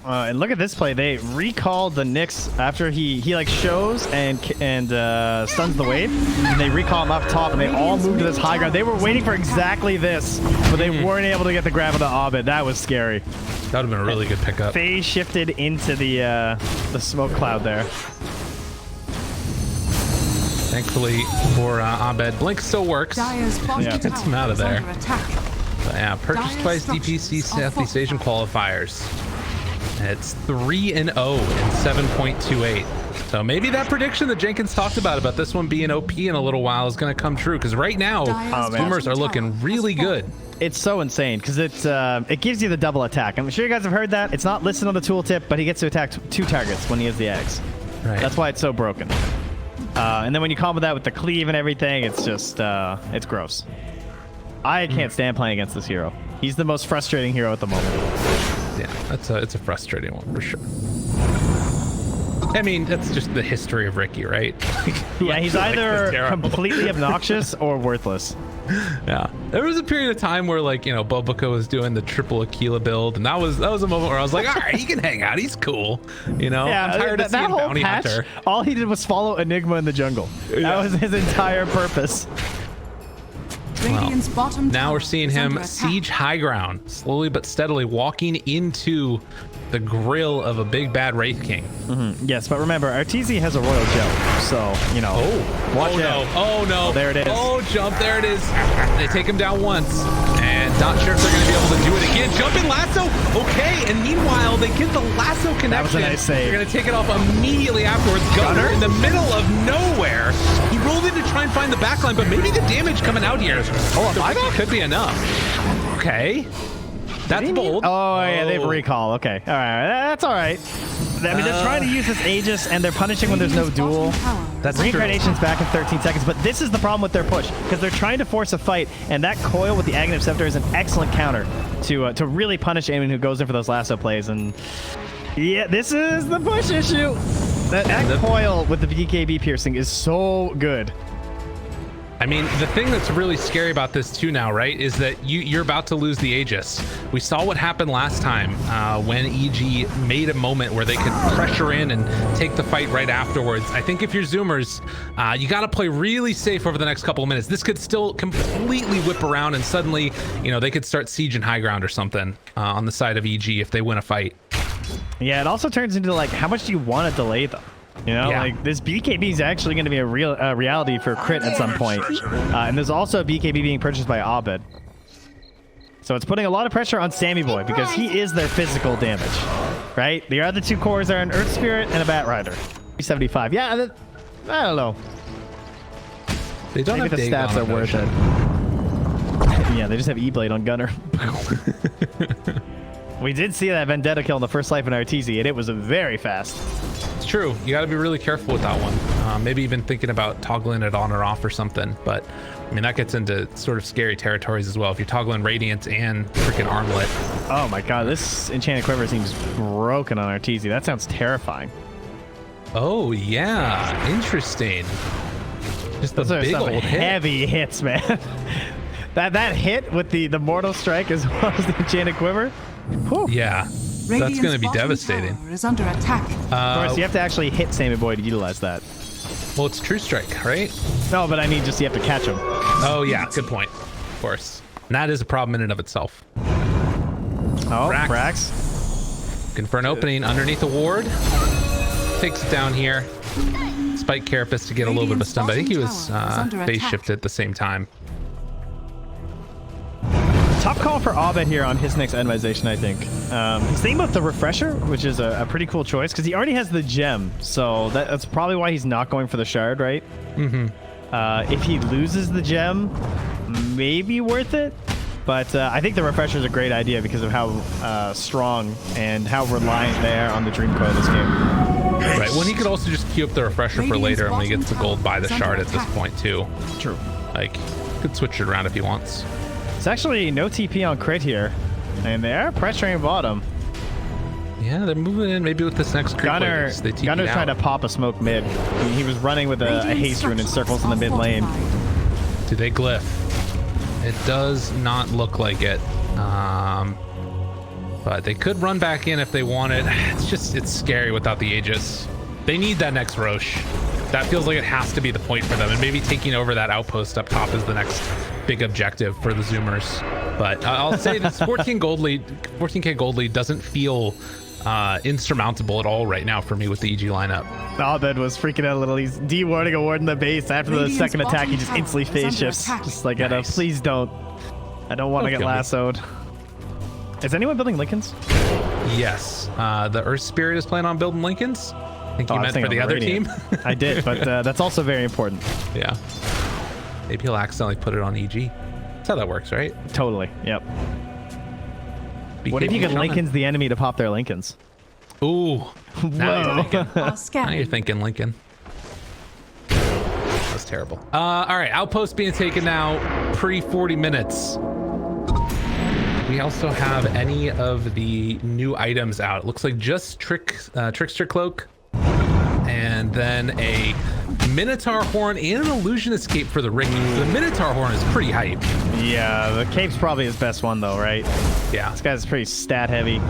And look at this play. They recalled the Nyx after he like shows and stuns the wave, and they recall him up top, and they all moved to this high ground. They were waiting for exactly this, but they weren't able to get the grab of the Abed. That was scary. That would have been a really good pickup. Phase shifted into the smoke cloud there. Thankfully for Abed, Blink still works. Yeah, gets him out of there. But yeah, purchase twice DPC Southeast Asian qualifiers. It's 3-0 and 7.28. So maybe that prediction that Jenkins talked about this one being OP in a little while is going to come true, because right now Zoomers are looking really good. It's so insane because it gives you the double attack. I'm sure you guys have heard that. It's not listed on the tooltip, but he gets to attack 2 targets when he has the eggs. Right. That's why it's so broken. And then when you combo that with the cleave and everything, it's just it's gross. I can't stand playing against this hero. He's the most frustrating hero at the moment. Yeah, it's a frustrating one for sure. I mean, that's just the history of Riki, right? Yeah, he's either completely obnoxious or worthless. Yeah, there was a period of time where, like, you know, Bobuka was doing the triple Aquila build, and that was a moment where I was like, all right, he can hang out, he's cool, you know. Yeah, I'm tired of seeing Bounty Hunter. All he did was follow Enigma in the jungle. That was his entire purpose. Well, now we're seeing him siege high ground, slowly but steadily walking into the grill of a big bad Wraith King. Yes, but remember, Arteezy has a royal gem, so, you know. Watch out. Oh no! There it is. Oh, jump! There it is. They take him down once, and not sure if they're going to be able to do it again. Jumping lasso. Okay, and meanwhile they get the lasso connection. That was a nice save. They're going to take it off immediately afterwards. Gunner in the middle of nowhere. He rolled in to try and find the backline, but maybe the damage coming out here. Oh, a buyback could be enough. Okay. That's bold. Oh, yeah, they have recall. Okay. All right. That's all right. I mean, they're trying to use this Aegis, and they're punishing when there's no duel. That's Reincarnation's back in 13 seconds, but this is the problem with their push, because they're trying to force a fight, and that coil with the Aghanim Scepter is an excellent counter to really punish anyone who goes in for those lasso plays. And yeah, this is the push issue. That coil with the BKB piercing is so good. I mean, the thing that's really scary about this too now, right, is that you're about to lose the Aegis. We saw what happened last time when EG made a moment where they could pressure in and take the fight right afterwards. I think if you're Zoomers, you got to play really safe over the next couple of minutes. This could still completely whip around, and suddenly, you know, they could start sieging high ground or something on the side of EG if they win a fight. Yeah, it also turns into, like, how much do you want to delay them? You know, like, this BKB is actually going to be a real reality for crit at some point. And there's also a BKB being purchased by Abed. So it's putting a lot of pressure on Sammy Boy because he is their physical damage, right? The other 2 cores are an Earth Spirit and a Bat Rider. 375. Yeah, I don't know. They don't Maybe have the stats are worth it. Yeah, they just have E-Blade on Gunner. We did see that Vendetta kill in the first life in Arteezy, and it was very fast. It's true. You got to be really careful with that one. Maybe even thinking about toggling it on or off or something. But I mean, that gets into sort of scary territories as well. If you're toggling Radiant and freaking Armlet. Oh my God, this Enchanted Quiver seems broken on Arteezy. That sounds terrifying. Oh yeah, interesting. Just those a big old heavy hits, man. that hit with the Mortal Strike as well as the Enchanted Quiver. Whew. Yeah. That's going to be devastating. Is under attack. Of course, you have to actually hit Sammy Boy to utilize that. Well, it's True Strike, right? No, but I mean, just you have to catch him. Oh, yeah. Good point. Of course. And that is a problem in and of itself. Oh, Frax. Looking for an opening underneath a ward. Takes it down here. Spike Carapace to get a little bit of a stun, but I think he was phase shifted at the same time. Tough call for Abed here on his next itemization, I think. He's thinking about the Refresher, which is a pretty cool choice, because he already has the gem, so that's probably why he's not going for the shard, right? If he loses the gem, maybe worth it, but I think the Refresher is a great idea because of how strong and how reliant they are on the Dream Coil this game. Right, well, he could also just queue up the Refresher for later, and when he gets the gold, buy the shard at this point, too. True. Like, could switch it around if he wants. It's actually no TP on crit here, and they are pressuring bottom. Yeah, they're moving in maybe with this next creep. Gunner's trying to pop a smoke mid. He was running with a haste rune in circles in the mid lane. Do they glyph? It does not look like it. But they could run back in if they wanted. It's scary without the Aegis. They need that next Roche. That feels like it has to be the point for them, and maybe taking over that outpost up top is the next big objective for the Zoomers. But I'll say this 14k gold lead doesn't feel insurmountable at all right now for me with the EG lineup. Abed was freaking out a little. He's de-warding a ward in the base. After the second attack, he just instantly phase shifts. Just like, please don't. I don't want to get lassoed. Is anyone building Lincolns? Yes. The Earth Spirit is planning on building Lincolns. I think you I was meant for thinking the of other Radiant. team. I did, but that's also very important. Yeah. Maybe he'll accidentally put it on EG. That's how that works, right? Totally. Yep. What if you BKB could coming. Lincoln's the enemy to pop their Lincolns? Ooh. Now you're thinking. Are Now scanning. you're thinking Lincoln. That's terrible. All right, outpost being taken now. Pre 40 minutes. We also have any of the new items out. It looks like just Trickster Cloak, and then a Minotaur Horn and an Illusion Escape for the Riki. The Minotaur Horn is pretty hype. Yeah, the Cape's probably his best one though, right? Yeah. This guy's pretty stat heavy.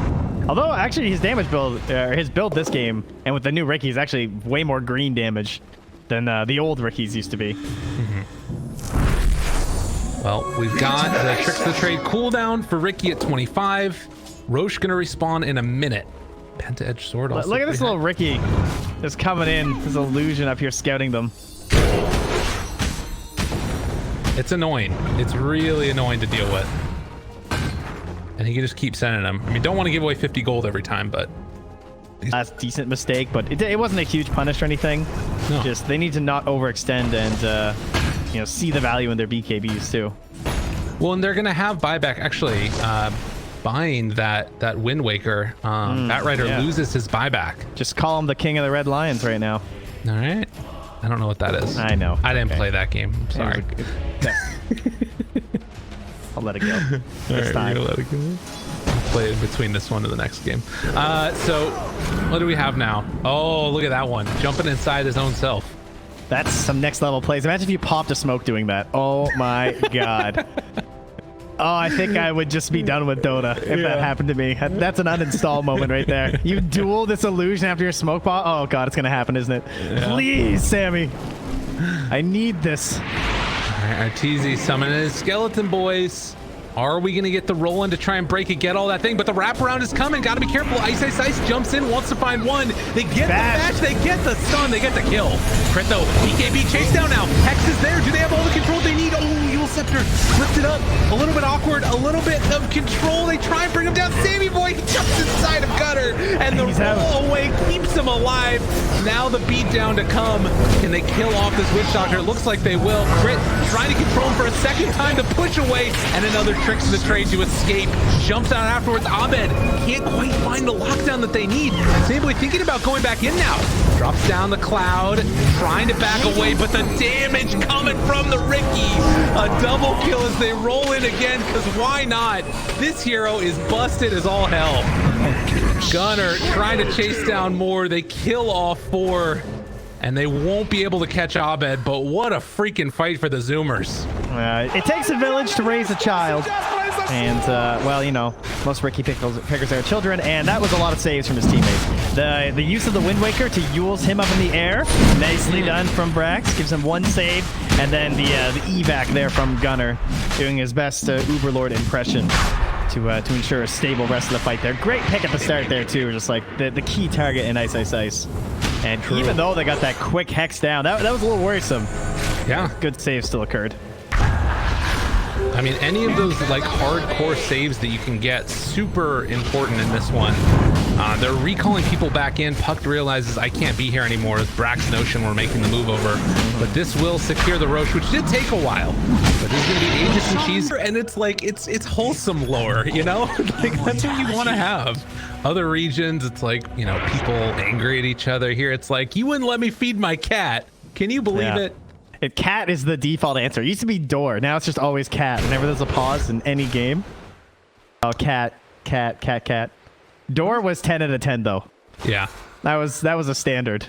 Although actually his damage build, his build this game, and with the new Riki, is actually way more green damage than the old Rikis used to be. Well, we've got the Tricks of the Trade cooldown for Riki at 25. Roche gonna respawn in a minute. Penta Edge Sword also. Look at this pretty little Riki just coming in. This Illusion up here scouting them. It's annoying. It's really annoying to deal with. And he can just keep sending them. I mean, don't want to give away 50 gold every time, but That's a decent mistake, but it wasn't a huge punish or anything. No. Just they need to not overextend and see the value in their BKBs too. well, and they're gonna have buyback. Actually, buying that Wind Waker, that Rider yeah. loses his buyback. Just call him the king of the Red Lions right now. All right. I don't know what that is. I know. I didn't Okay. play that game. I'm sorry. I'll let it go. All This right, time. we're gonna let it go. I'll play it between this one and the next game. So what do we have now? Oh, look at that one. Jumping inside his own self. That's some next level plays. Imagine if you popped a smoke doing that. Oh my god. Oh, I think I would just be done with Dota if that happened to me. That's an uninstall moment right there. You duel this illusion after your smoke pop. Oh god, it's gonna happen, isn't it? Please, Sammy. I need this. All right, Arteezy summoning his skeleton boys. Are we going to get the roll in to try and break it, get all that thing? But the wraparound is coming. Got to be careful. Ice jumps in, wants to find one. They get Bash. the bash. They get the stun. They get the kill. Crit though. BKB chase down now. Hex is there. Do they have all the control they need? Oh, Yule Scepter flipped it up. A little bit awkward. A little bit of control. They try and bring him down. Sammy Boy jumps inside of Gutter. And the He's out. roll away keeps him alive. Now the beat down to come. Can they kill off this Witch Doctor? It looks like they will. Crit trying to control him for a second time to push away. And another Tricks of the Trade to escape. Jumps out afterwards. Abed can't quite find the lockdown that they need. Samboy thinking about going back in now. Drops down the cloud, trying to back away, but the damage coming from the Riki. A double kill as they roll in again, because why not? This hero is busted as all hell. Gunner trying to chase down more. They kill off 4. And they won't be able to catch Abed, but what a freaking fight for the Zoomers. It takes a village to raise a child. And, well, most Riki pickers are children, and that was a lot of saves from his teammates. The use of the Wind Waker to Yules him up in the air, nicely done from Brax, gives him 1 save, and then the evac there from Gunner, doing his best Uberlord impression to ensure a stable rest of the fight there. Great pick at the start there, too, just like the key target in Ice. And even though they got that quick Hex down, that was a little worrisome. Yeah. Good save still occurred. I mean, any of those like hardcore saves that you can get, super important in this one. They're recalling people back in. Puck realizes I can't be here anymore as Brax Notion were making the move over. But this will secure the Roche, which did take a while. But this is going to be Aegis and Cheese. And it's like, it's wholesome lore, like that's what you want to have. Other regions, it's like, people angry at each other. Here, it's like, you wouldn't let me feed my cat. Can you believe it? Cat is the default answer. It used to be door. Now it's just always cat. Whenever there's a pause in any game. Oh, cat. Door was 10 out of 10 though. Yeah. That was a standard.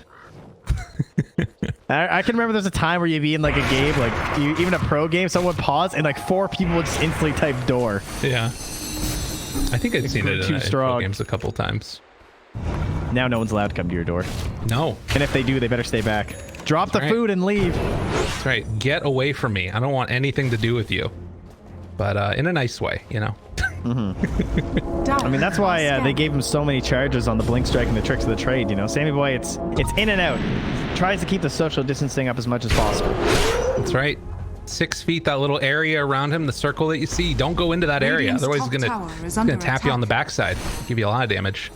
I can remember there's a time where you'd be in like a game, like even a pro game, someone would pause and like 4 people would just instantly type door. Yeah. I think I've seen it too in strong. games a couple times. Now no one's allowed to come to your door. No. And if they do, they better stay back. Drop the right. food and leave. That's right. Get away from me. I don't want anything to do with you. But in a nice way, I mean, that's why they gave him so many charges on the Blink Strike and the Tricks of the Trade, Sammy Boy, it's in and out. Tries to keep the social distancing up as much as possible. That's right. 6 feet, that little area around him, the circle that you see, don't go into that area. Radiant's Otherwise, top he's tower gonna is tap under you on the attack. backside, give you a lot of damage.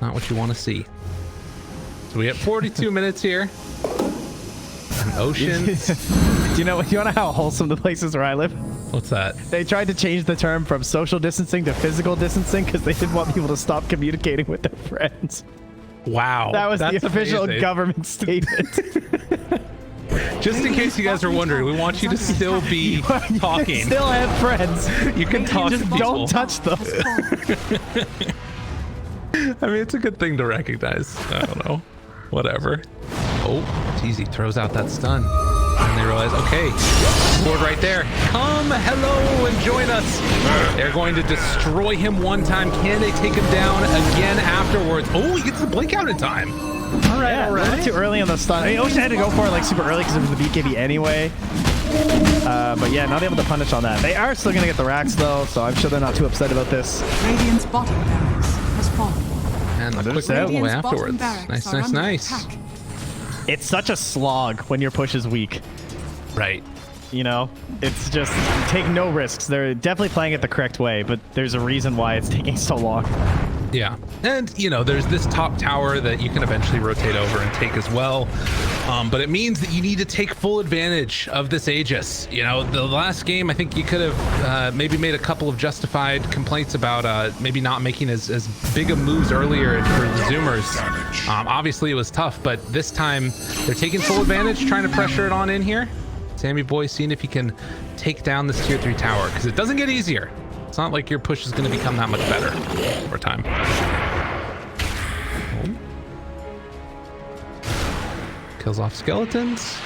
Not what you want to see. So we have 42 minutes here. An ocean. Do you know how wholesome the place is where I live? What's that? They tried to change the term from social distancing to physical distancing because they didn't want people to stop communicating with their friends. Wow. That was the that's official amazing. government statement. Just in case you guys are wondering, we want you to still be You can talking. still have friends. You can talk Just to people. don't touch them. I mean, it's a good thing to recognize. I don't know. Whatever. Oh, Teasy throws out that stun. And they realize, okay, board right there. Come, hello, and join us. They're going to destroy him one time. Can they take him down again afterwards? Oh, he gets the blink out in time. All right, Yeah, all a little right. too early on the stun. I mean, Ocean had to go for it like super early because it was the BKB anyway. But yeah, not able to punish on that. They are still going to get the racks though, so I'm sure they're not too upset about this. Radiant's bottom barracks has fallen. And the quick Understand. roll Radiant's bottom afterwards. barracks Nice, are nice, under nice. attack. It's such a slog when your push is weak. Right. You know, it's just take no risks. They're definitely playing it the correct way, but there's a reason why it's taking so long. Yeah, and you know, there's this top tower that you can eventually rotate over and take as well, but it means that you need to take full advantage of this Aegis. You know, the last game, I think you could have maybe made a couple of justified complaints about maybe not making as big of moves earlier for the Zoomers. Obviously, it was tough, but this time they're taking full advantage, trying to pressure it on in here. Sammy boy, seeing if he can take down this tier 3 tower, because it doesn't get easier. It's not like your push is going to become that much better over time. Kills off skeletons.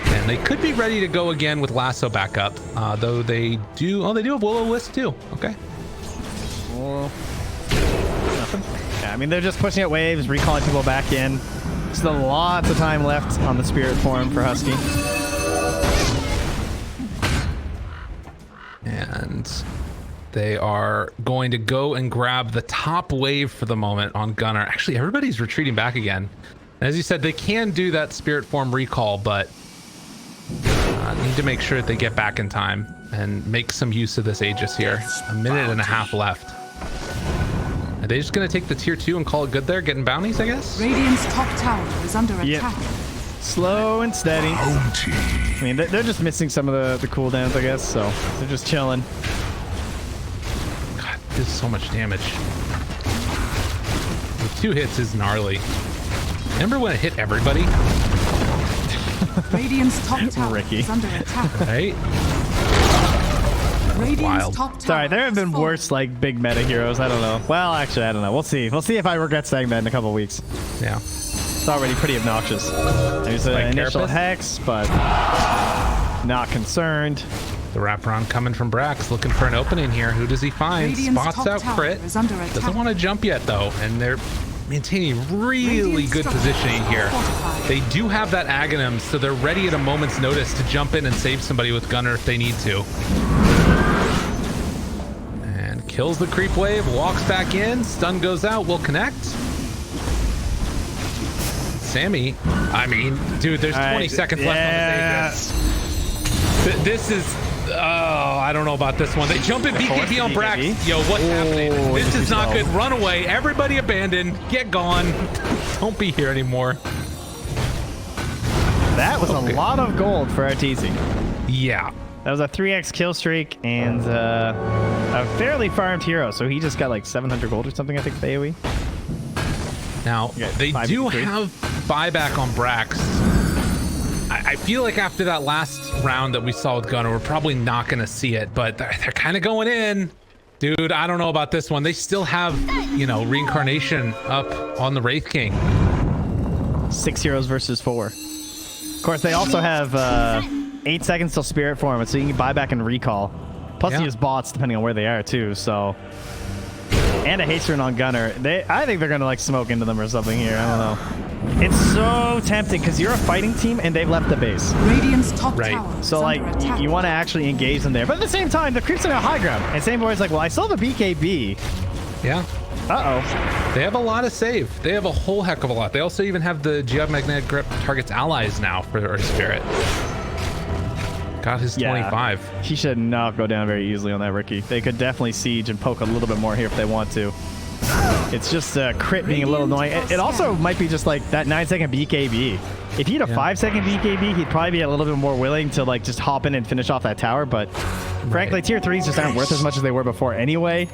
And they could be ready to go again with Lasso back up. Though they do... Oh, they do have Will-O-Wisp too. Okay. Well, nothing. Yeah, I mean, they're just pushing out waves, recalling people back in. Still lots of time left on the spirit form for Husky. And they are going to go and grab the top wave for the moment on Gunnar. Actually, everybody's retreating back again. As you said, they can do that spirit form recall, but need to make sure that they get back in time and make some use of this Aegis here. A minute and a half left. Are they just going to take the tier 2 and call it good there, getting bounties, I guess? Radiant's top tower is under Yep. attack. Slow and steady. I mean, they're just missing some of the cooldowns, I guess, so they're just chilling. God, this is so much damage. With 2 hits is gnarly. Remember when it hit everybody? Radiant's top tower Riki. is under attack. Right? Radiant's Wild. top tower Sorry, there have has been fallen. worse, like, big meta heroes. I don't know. Well, actually, I don't know. We'll see. We'll see if I regret saying that in a couple weeks. Yeah. It's already pretty obnoxious. There's an Like initial Carapace? hex, but not concerned. The wraparound coming from Brax, looking for an opening here. Who does he find? Radiant's Spots top out tower crit. is under attack. Doesn't want to jump yet, though. And they're maintaining really Radiant's good structures positioning here. are fortified. They do have that Aghanim, so they're ready at a moment's notice to jump in and save somebody with Gunnar if they need to. And kills the creep wave, walks back in, stun goes out, will connect. Sammy, I mean, dude, there's 20 seconds left on this Aegis. This is, oh, I don't know about this one. They jump in BKB on Brax. Yo, what's happening? This is not good. Run away. Everybody abandon. Get gone. Don't be here anymore. That was a lot of gold for RTZ. Yeah. That was a 3x kill streak and a fairly farmed hero. So he just got like 700 gold or something, I think, with AoE. Now, Yeah, they 5 do v3. have buyback on Brax. I feel like after that last round that we saw with Gunnar, we're probably not going to see it, but they're kind of going in. Dude, I don't know about this one. They still have, you know, reincarnation up on the Wraith King. 6 heroes versus 4. Of course, they also have 8 seconds till spirit form, so you can buy back and recall. Plus, Yeah. you use bots depending on where they are too. So, and a haste rune on Gunnar. I think they're gonna like smoke into them or something here. I don't know. It's so tempting because you're a fighting team and they've left the base. Radiant's top Right. tower is So like under attack. you want to actually engage them there, but at the same time, the creeps are on high ground. And same boy's like, well, I still have a BKB. Yeah. They have a lot of save. They have a whole heck of a lot. They also even have the geomagnetic grip targets allies now for Earth Spirit. Got his Yeah. 25. He should not go down very easily on that Riki. They could definitely siege and poke a little bit more here if they want to. It's just crit being a little annoying. It also might be just like that 9-second BKB. If he had a 5-second BKB, he'd probably be a little bit more willing to like just hop in and finish off that tower. But frankly, tier 3s just aren't worth as much as they were before anyway.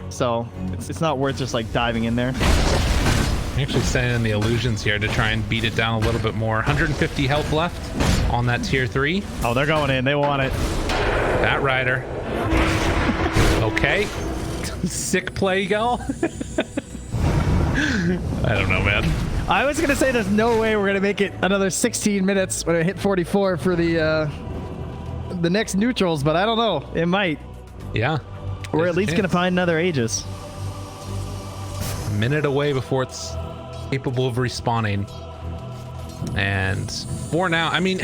So it's not worth just like diving in there. I'm actually sending in the illusions here to try and beat it down a little bit more. 150 health left on that tier 3. Oh, they're going in. They want it. That rider. Okay. Sick play, y'all. I don't know, man. I was gonna say there's no way we're gonna make it another 16 minutes when I hit 44 for the next neutrals, but I don't know. It might. Yeah. We're at least gonna find another Aegis. A minute away before it's capable of respawning. And for now, I mean,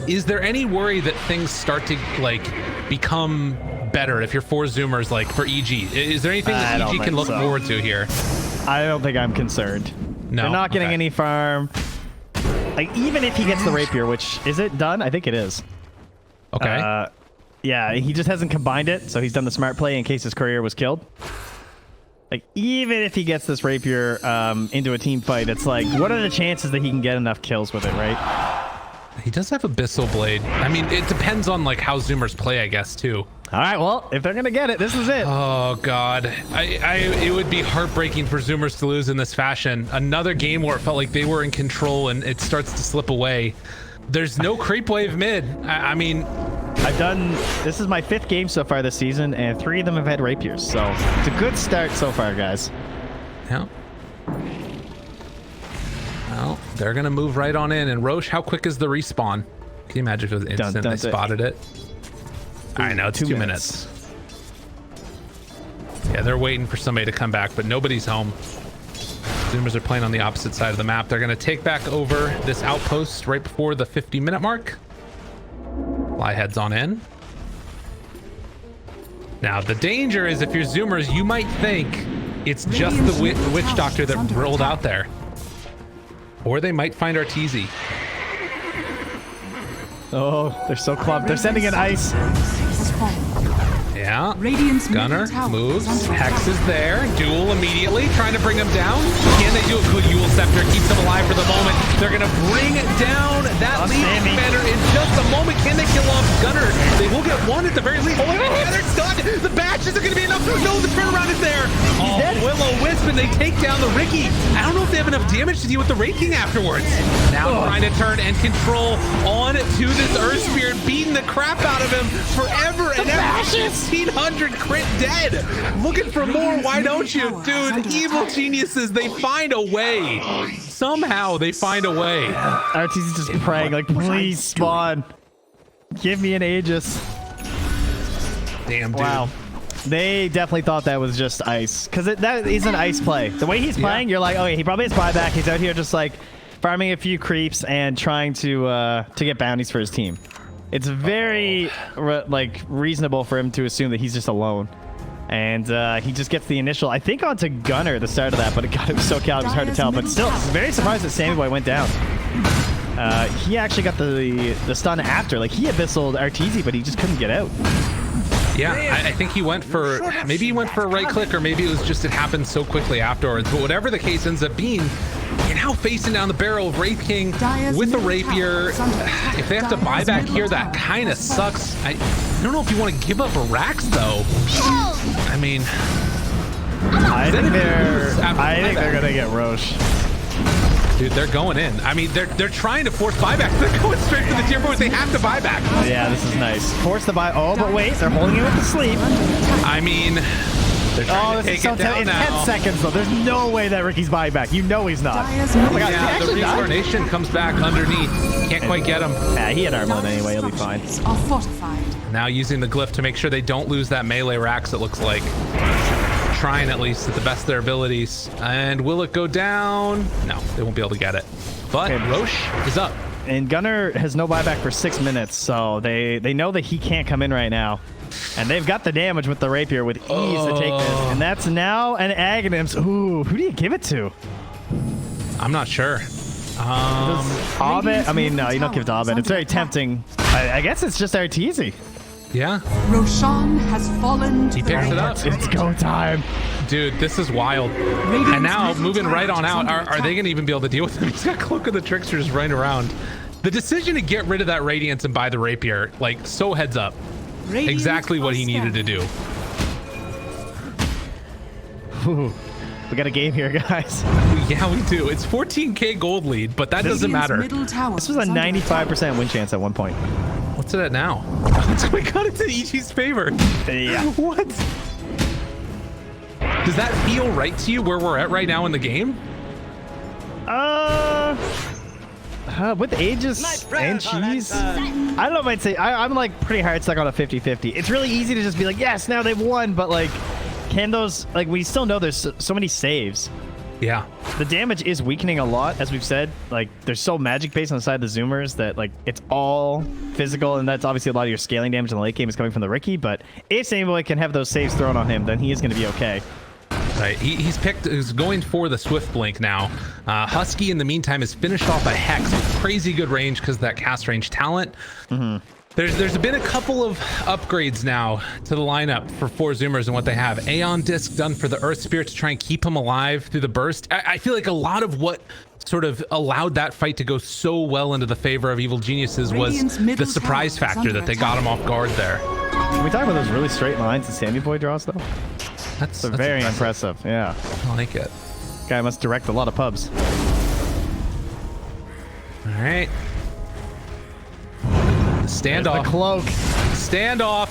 is there any worry that things start to like become better if you're 4 zoomers like for EG? Is there anything that EG can look forward to here? I don't think I'm concerned. No. They're not getting any farm. Like even if he gets the rapier, which is it done? I think it is. Okay. Yeah, he just hasn't combined it, so he's done the smart play in case his courier was killed. Like even if he gets this rapier into a team fight, it's like what are the chances that he can get enough kills with it, right? He does have Abyssal Blade. I mean, it depends on like how zoomers play, I guess, too. All right, well, if they're gonna get it, this is it. Oh God, it would be heartbreaking for zoomers to lose in this fashion. Another game where it felt like they were in control and it starts to slip away. There's no creep wave mid. I mean, this is my 5th game so far this season, and 3 of them have had rapiers, so it's a good start so far, guys. yeah. Well, they're gonna move right on in. And Roche, how quick is the respawn? Can you imagine if it was instant? They spotted it. I know it's 2 minutes. Yeah, they're waiting for somebody to come back, but nobody's home. Zoomers are playing on the opposite side of the map. They're going to take back over this outpost right before the 50-minute mark. Fly heads on in. Now, the danger is if you're Zoomers, you might think it's just the Witch Doctor that rolled out there. Or they might find Arteezy. Oh, they're so clumped. They're sending in ice. Yeah. Gunner moves. Hex is there. Duel immediately, trying to bring him down. Can they do a good Yule Scepter? Keeps him alive for the moment. They're going to bring down that lead commander in just a moment. Can they kill off Gunner? They will get one at the very least. Oh, they're done. The batch isn't going to be enough. No, the turnaround is there. Oh, Will-O-Wisp, and they take down the Riki. I don't know if they have enough damage to deal with the Wraith King afterwards. Now trying to turn and control on to this Earth Spirit, beating the crap out of him forever and ever. 1,500 crit dead. Looking for more, why don't you? Dude, evil geniuses, they find a way. Somehow they find a way. Arteezy's just praying, like, please spawn. Give me an Aegis. Damn, dude. Wow. They definitely thought that was just ice. Because that is an ice play. The way he's playing, you're like, oh, yeah, he probably has buyback. He's out here just, like, farming a few creeps and trying to get bounties for his team. It's very reasonable for him to assume that he's just alone, and he just gets the initial, I think, onto Gunner at the start of that, but it was so cal, it was hard to tell. But still, very surprised that Sammy Boy went down. He actually got the stun after, like he abyssaled Arteezy, but he just couldn't get out. Yeah, I think he went for, maybe he went for a right click, or maybe it was just it happened so quickly afterwards. But whatever the case ends up being, you're now facing down the barrel of Wraith King with a rapier. If they have to buy back here, that kind of sucks. I don't know if you want to give up a Rax, though. I mean, I think they're gonna get Roche. Dude, they're going in. I mean, they're trying to force buybacks. They're going straight for the tier 4. They have to buy back. Yeah, this is nice. Force the buy. Oh, but wait, they're holding it with the sleep. I mean, they're trying to take it down now. It's 10 seconds, though. There's no way that Ricky's buying back. You know he's not. Oh my God, yeah, the Reincarnation comes back underneath. Can't quite get him. Yeah, he had armlet anyway. He'll be fine. Now using the glyph to make sure they don't lose that melee Rax, it looks like. Trying at least at the best of their abilities. And will it go down? No, they won't be able to get it. But Roche is up. And Gunner has no buyback for 6 minutes, so they know that he can't come in right now. And they've got the damage with the rapier with ease to take this. And that's now an Aghanims. Ooh, who do you give it to? I'm not sure. Abed? I mean, no, you don't give it to Abed. It's very tempting. I guess it's just Arteezy. Yeah. Roshan has fallen to He picks it up. It's go time. Dude, this is wild. And now, moving right on out, are they going to even be able to deal with him? He's got Cloak of the Trickster just running around. The decision to get rid of that Radiance and buy the Rapier, like, so heads up. Exactly what he needed to do. Ooh, we got a game here, guys. Yeah, we do. It's 14k gold lead, but that doesn't matter. This was a 95% win chance at one point. What's it at now? We got it to EG's favor. Yeah. What? Does that feel right to you where we're at right now in the game? With Aegis and Cheese, I don't know if I'd say, I'm like pretty hard stuck on a 50-50. It's really easy to just be like, yes, now they've won, but like, can those, like, we still know there's so many saves. Yeah. The damage is weakening a lot, as we've said. Like, there's so magic based on the side of the Zoomers that, like, it's all physical, and that's obviously a lot of your scaling damage in the late game is coming from the Riki, but if Sammy Boy can have those saves thrown on him, then he is going to be okay. Right, he's going for the Swift Blink now. Husky, in the meantime, has finished off a Hex with crazy good range because of that cast range talent. There's been a couple of upgrades now to the lineup for 4 Zoomers and what they have. Aeon Disc done for the Earth Spirit to try and keep him alive through the burst. I feel like a lot of what sort of allowed that fight to go so well into the favor of Evil Geniuses was the surprise factor that they got him off guard there. Can we talk about those really straight lines that Sammy Boy draws, though? That's very impressive. Yeah. I like it. Guy must direct a lot of pubs. All right. Standoff. The cloak. Standoff.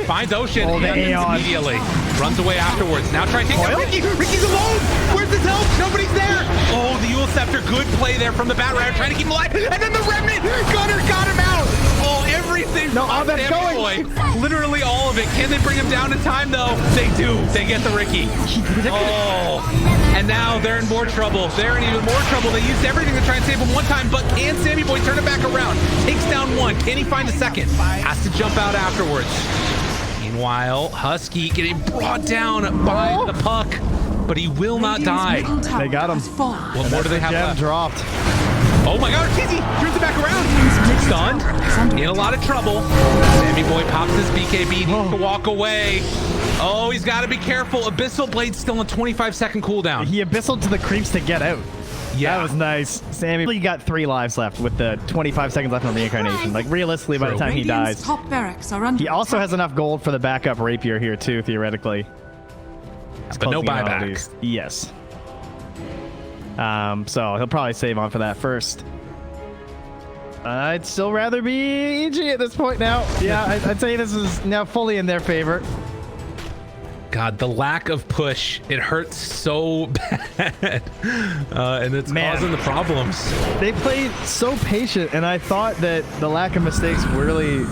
Finds Ocean. Oh, immediately. Runs away afterwards. Now try to take out Riki. Riki's alone. Where's his help? Nobody's there. Oh, the Yule Scepter. Good play there from the Bat Rider. Trying to keep him alive. And then the Remnant. Gunner got him out. Oh, everything. No, Abed's going. Literally all of it. Can they bring him down in time, though? They do. They get the Riki. Oh. And now they're in more trouble. They're in even more trouble. They used everything to try and save him one time, but can Sammy Boy turn it back around? Takes down one. Can he find a second? Has to jump out afterwards. Meanwhile, Husky getting brought down by the puck, but he will not die. They got him. What more do they have left? Dropped. Oh my god, Kizzy turns it back around. Stunned. In a lot of trouble. Sammy Boy pops his BKB, needs to walk away. Oh, he's got to be careful. Abyssal Blade's still on 25-second cooldown. He abyssaled to the creeps to get out. Yeah. That was nice. Sammy, you got 3 lives left with the 25 seconds left on the Incarnation. Like, realistically, by the time he dies. Top barracks are under he also has enough gold for the backup Rapier here, too, theoretically. But no buyback. Yes. So he'll probably save on for that first. I'd still rather be EG at this point now. Yeah, I'd say this is now fully in their favor. God, the lack of push, it hurts so bad. And it's causing the problems. They played so patient, and I thought that the lack of mistakes really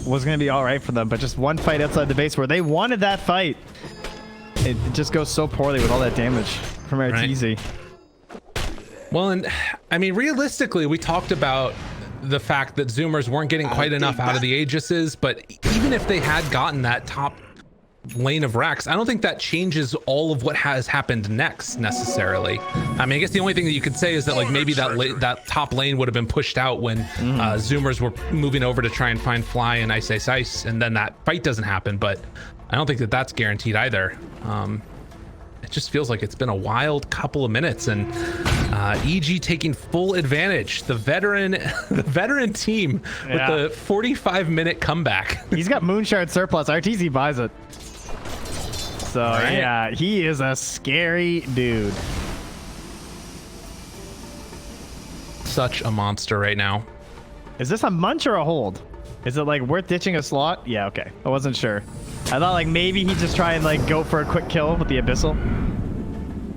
was going to be all right for them, but just one fight outside the base where they wanted that fight. It just goes so poorly with all that damage from Arteezy. Well, and I mean, realistically, we talked about the fact that Zoomers weren't getting quite enough out of the Aegises, but even if they had gotten that top lane of racks, I don't think that changes all of what has happened next necessarily. I mean, I guess the only thing that you could say is that like maybe that top lane would have been pushed out when Zoomers were moving over to try and find Fly and Ice, and then that fight doesn't happen, but I don't think that that's guaranteed either. It just feels like it's been a wild couple of minutes, and EG taking full advantage. The veteran team with the 45-minute comeback. He's got Moonshard surplus. Arteezy buys it. So yeah, he is a scary dude. Such a monster right now. Is this a munch or a hold? Is it like worth ditching a slot? Yeah, okay. I wasn't sure. I thought like maybe he'd just try and like go for a quick kill with the Abyssal.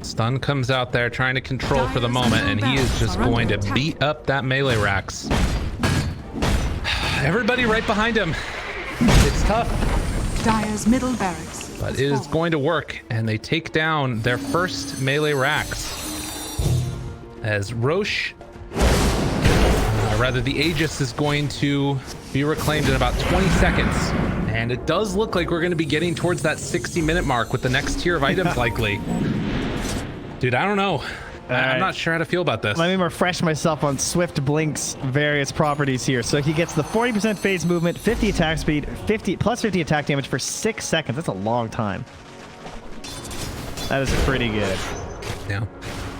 Stun comes out there trying to control for the moment, and he is just going to beat up that melee racks. Everybody right behind him. It's tough. Dire's middle barracks. But it is going to work, and they take down their first melee racks. As Roche, rather the Aegis, is going to be reclaimed in about 20 seconds. And it does look like we're going to be getting towards that 60-minute mark with the next tier of items likely. Dude, I don't know. I'm not sure how to feel about this. Let me refresh myself on Swift Blink's various properties here. So he gets the 40% phase movement, 50 attack speed, 50 attack damage for 6 seconds. That's a long time. That is pretty good. Yeah.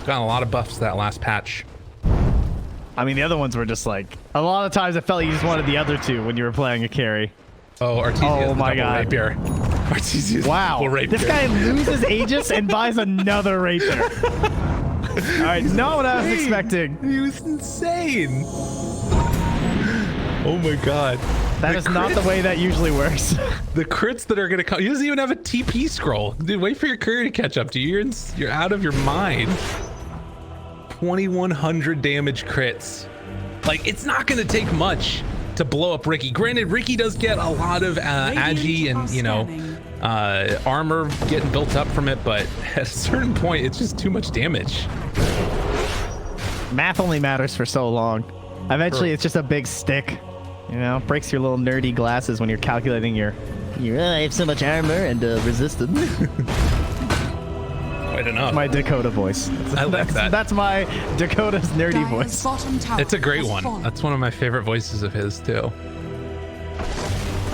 Got a lot of buffs that last patch. I mean, the other ones were just like, a lot of times I felt like you just wanted the other two when you were playing a carry. Oh, Artesia. Oh my god. Rapier. Artesia's wow. rapier. This guy loses Aegis and buys another rapier. All right, not what I was expecting. He was insane. Oh my god. That is not the way that usually works. The crits that are going to come. He doesn't even have a TP scroll. Dude, wait for your courier to catch up to you. You're out of your mind. 2,100 damage crits. Like, it's not going to take much to blow up Riki. Granted, Riki does get a lot of agi and, you know, armor getting built up from it, but at a certain point, it's just too much damage. Math only matters for so long. Eventually, it's just a big stick. You know, breaks your little nerdy glasses when you're calculating your I have so much armor and resistance. Quite enough. My Dakota voice. I like that. That's my Dakota's nerdy voice. It's a great one. That's one of my favorite voices of his too.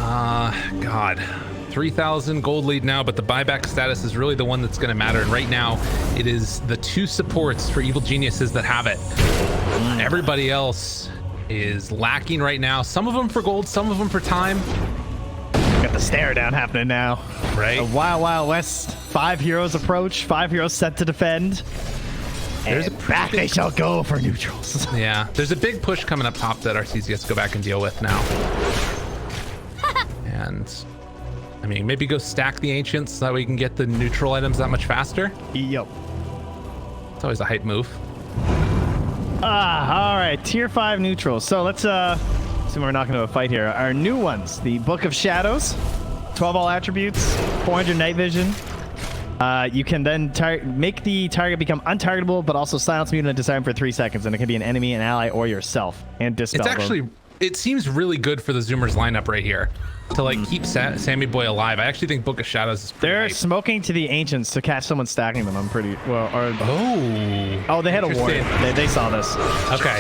God. 3,000 gold lead now, but the buyback status is really the one that's going to matter. And right now, it is the 2 supports for Evil Geniuses that have it. Everybody else is lacking right now. Some of them for gold, some of them for time. Got the stare down happening now. Right. A Wild Wild West. 5 heroes approach. 5 heroes set to defend. There's and back they shall go for neutrals. Yeah, there's a big push coming up top that Artesia has to go back and deal with now. And I mean, maybe go stack the ancients so that we can get the neutral items that much faster. Yep. It's always a hype move. All right, tier 5 neutrals. So let's assume we're not going to a fight here. Our new ones: the Book of Shadows, 12 all attributes, 400 night vision. You can then make the target become untargetable, but also silence mutant and disarm for 3 seconds, and it can be an enemy, an ally, or yourself, and dispel. It's actually, it seems really good for the Zoomers lineup right here to like keep Sammy Boy alive. I actually think Book of Shadows is pretty They're hype. Smoking to the ancients to catch someone stacking them. I'm pretty well. Oh, they had a warning. They saw this. Okay,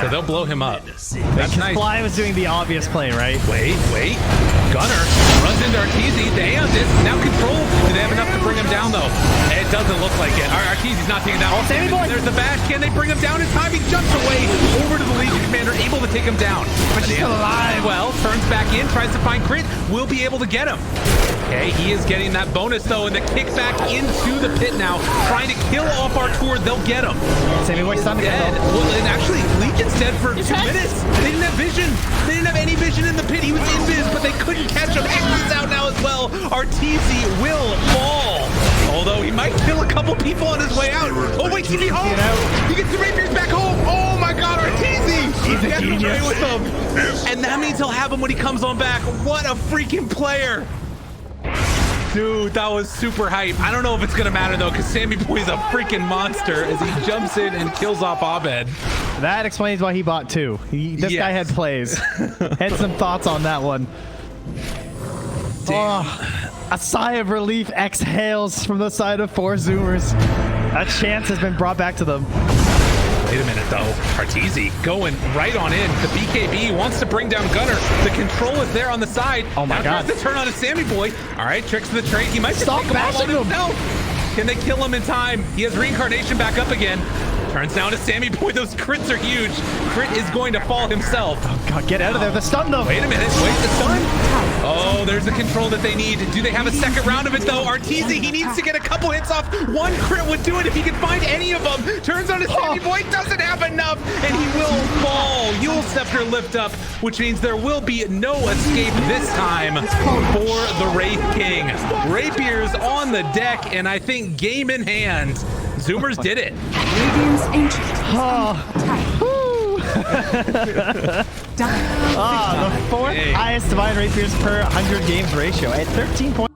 so they'll blow him up. That's nice. Fly was doing the obvious play, right? Wait. Gunner runs into Artesia. They have this now control. Do they have enough to bring him down though? It doesn't look like it. Artesia's not taking down. Oh, Sammy Boy. There's the bash. Can they bring him down in time? He jumps away over to the Legion Commander, able to take him down. But she's still alive. Well, turns back in, tries to find crit. Will be able to get him. Okay, he is getting that bonus though, and the kickback into the pit now, trying to kill off our tour. They'll get him. Sammy Boy's Dead. Well, and actually, Legion's dead for 2 minutes. They didn't have vision. They didn't have any vision in the pit. He was invis, but they couldn't catch him. Exit's out now as well. Artesia will fall. Although he might kill a couple people on his way out. Oh wait, TV home. He gets the rapiers back home. Oh my God, Artesia. He's a genius. With him. And that means he'll have him when he comes on back. What a freaking player. Dude, that was super hype. I don't know if it's gonna matter though, because Sammy Boy's a freaking monster as he jumps in and kills off Abed. That explains why he bought 2. This guy had plays. Had some thoughts on that one. Oh, a sigh of relief exhales from the side of 4 Zoomers. A chance has been brought back to them. Wait a minute though, Artesia going right on in. The BKB wants to bring down Gunner. The control is there on the side. Oh my God. Now tries to turn on a Sammy Boy. All right, tricks of the trade. He might just Stop take him all bashing on him. himself. Can they kill him in time? He has reincarnation back up again. Turns down to Sammy Boy. Those crits are huge. Crit is going to fall himself. Oh God, get out of there. The stun though. Wait a minute. Wait, the stun. Oh, there's the control that they need. Do they have a second round of it though? Artesia, he needs to get a couple hits off. 1 crit would do it if he could find any of them. Turns on to Sammy Boy. Doesn't have enough. And he will fall. Yule Scepter lift up, which means there will be no escape this time for the Wraith King. Rapiers on the deck, and I think game in hand. Zoomers did it. Radiant's ancient is under attack. The 4th highest divine rapiers per 100 games ratio at 13 points.